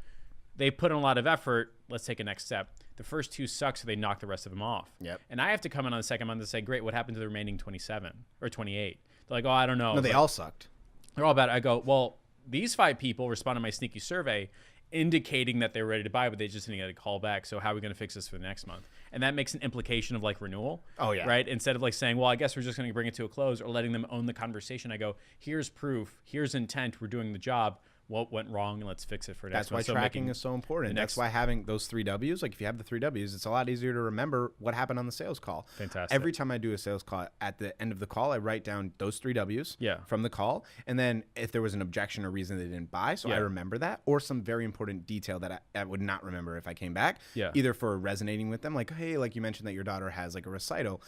They put in a lot of effort. Let's take a next step. The first 2 suck, so they knock the rest of them off. Yep. And I have to come in on the second month and say, great, what happened to the remaining 27 or 28? They're like, oh, I don't know. No, they all sucked. They're all bad. I go, well, these 5 people respond to my sneaky survey indicating that they're ready to buy, but they just didn't get a call back. So how are we going to fix this for the next month? And that makes an implication of like renewal. Oh, yeah. Right? Instead of like saying, well, I guess we're just going to bring it to a close, or letting them own the conversation. I go, here's proof. Here's intent. We're doing the job. What went wrong, and let's fix it for next month. That's why tracking is so important. That's why having those 3 W's, like if you have the 3 W's, it's a lot easier to remember what happened on the sales call. Fantastic. Every time I do a sales call, at the end of the call, I write down those 3 W's from the call. And then if there was an objection or reason they didn't buy, so I remember that, or some very important detail that I would not remember if I came back, either for resonating with them, like, hey, like you mentioned that your daughter has like a recital.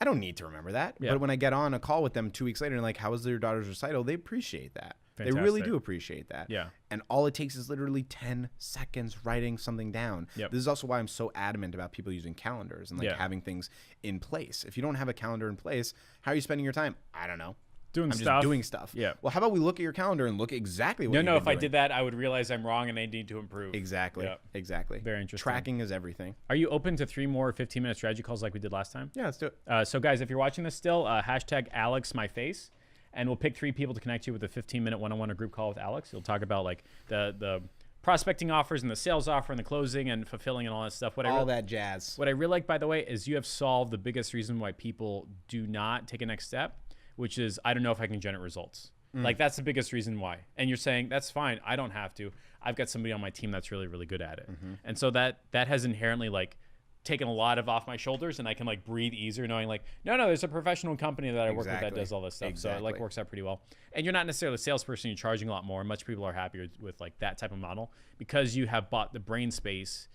I don't need to remember that. But when I get on a call with them 2 weeks later and like, how was your daughter's recital? They appreciate that. Fantastic. They really do appreciate that. Yeah. And all it takes is literally 10 seconds writing something down. Yep. This is also why I'm so adamant about people using calendars and like having things in place. If you don't have a calendar in place, how are you spending your time? I don't know. I'm just doing stuff. Yeah. Well, how about we look at your calendar and look at exactly what you're doing? If I did that, I would realize I'm wrong and they need to improve. Exactly. Yep. Exactly. Very interesting. Tracking is everything. Are you open to 3 more 15-minute strategy calls like we did last time? Yeah, let's do it. So guys, if you're watching this still, hashtag AlexMyFace, and we'll pick 3 people to connect you with a 15-minute one-on-one or group call with Alex. He'll talk about like the prospecting offers and the sales offer and the closing and fulfilling and all that stuff. All that jazz. What I really like, by the way, is you have solved the biggest reason why people do not take a next step, which is I don't know if I can generate results. Like that's the biggest reason why. And you're saying that's fine. I don't have to. I've got somebody on my team that's really, really good at it. And so that has inherently like taken a lot of off my shoulders, and I can like breathe easier knowing like, no, there's a professional company that I work with that does all this stuff. So it like works out pretty well. And you're not necessarily a salesperson. You're charging a lot more. Much people are happier with like that type of model because you have bought the brain space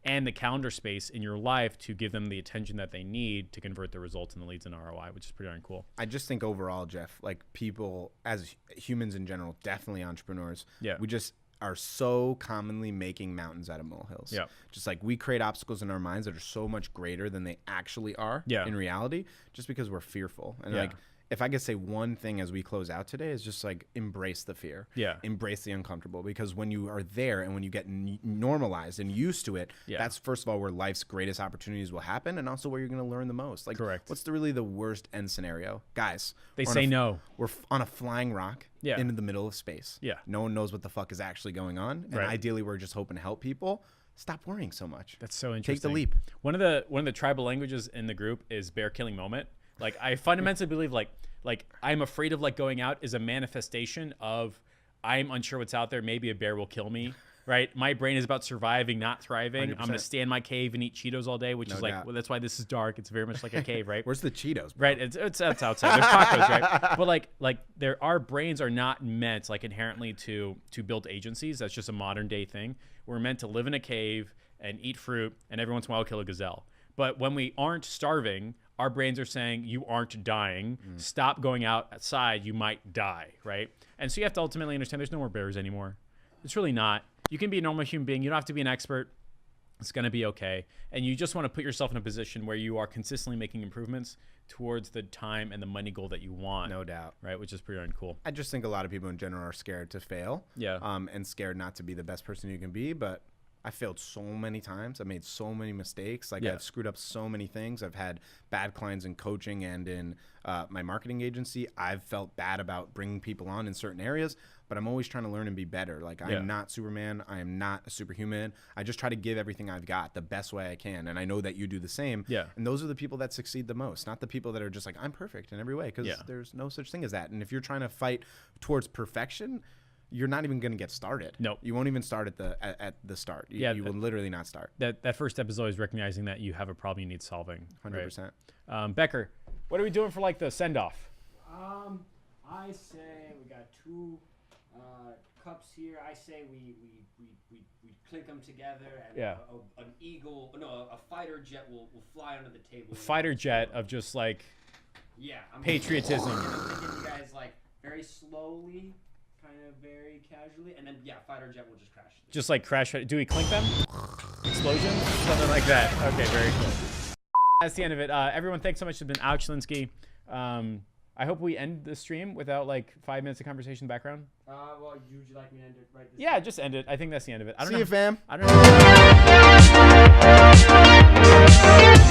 and the calendar space in your life to give them the attention that they need to convert the results and the leads in ROI, which is pretty darn cool. I just think overall, Jeff, like people as humans in general, definitely entrepreneurs, we just are so commonly making mountains out of molehills. Yeah. Just like we create obstacles in our minds that are so much greater than they actually are in reality, just because we're fearful. And like, if I could say one thing as we close out today is just like embrace the fear. Yeah. Embrace the uncomfortable, because when you are there and when you get normalized and used to it, that's first of all where life's greatest opportunities will happen, and also where you're going to learn the most. Like, what's really the worst end scenario? Guys, they say no. We're on a flying rock into the middle of space. Yeah. No one knows what the fuck is actually going on. And ideally we're just hoping to help people. Stop worrying so much. That's so interesting. Take the leap. One of the tribal languages in the group is bear killing moment. Like I fundamentally believe like I'm afraid of like going out is a manifestation of I'm unsure what's out there. Maybe a bear will kill me. Right? My brain is about surviving, not thriving. 100%. I'm going to stay in my cave and eat Cheetos all day, which is like, well, that's why this is dark. It's very much like a cave, right? Where's the Cheetos, bro? Right. It's outside. There's tacos, right? But like our brains are not meant like inherently to build agencies. That's just a modern day thing. We're meant to live in a cave and eat fruit and every once in a while kill a gazelle. But when we aren't starving, our brains are saying you aren't dying. Stop going outside. You might die, right? And so you have to ultimately understand there's no more bears anymore. It's really not. You can be a normal human being. You don't have to be an expert. It's going to be okay. And you just want to put yourself in a position where you are consistently making improvements towards the time and the money goal that you want. No doubt. Right? Which is pretty darn cool. I just think a lot of people in general are scared to fail. Yeah. And scared not to be the best person you can be. But I failed so many times. I made so many mistakes. Like I've screwed up so many things. I've had bad clients in coaching and in my marketing agency. I've felt bad about bringing people on in certain areas, but I'm always trying to learn and be better. Like I'm not Superman. I am not a superhuman. I just try to give everything I've got the best way I can. And I know that you do the same. Yeah. And those are the people that succeed the most, not the people that are just like, I'm perfect in every way, because there's no such thing as that. And if you're trying to fight towards perfection, you're not even gonna get started. Nope. You won't even start at the start. You will literally not start. That first step is always recognizing that you have a problem you need solving. 100%. Right? Becker, what are we doing for like the send off? I say we got two cups here. I say we clink them together, and a fighter jet will fly under the table. Fighter jet of just like patriotism. I'm thinking you guys like very slowly, kind of very casually, and then fighter jet will just crash. Just like crash. Do we clink them? Explosion? Something like that. Okay, very cool. That's the end of it. Everyone, thanks so much. It's been Alex Shlinsky. I hope we end the stream without like 5 minutes of conversation in the background. Would you like me to end it right this Yeah, just end it. I think that's the end of it. I don't know. See you, fam. I don't know.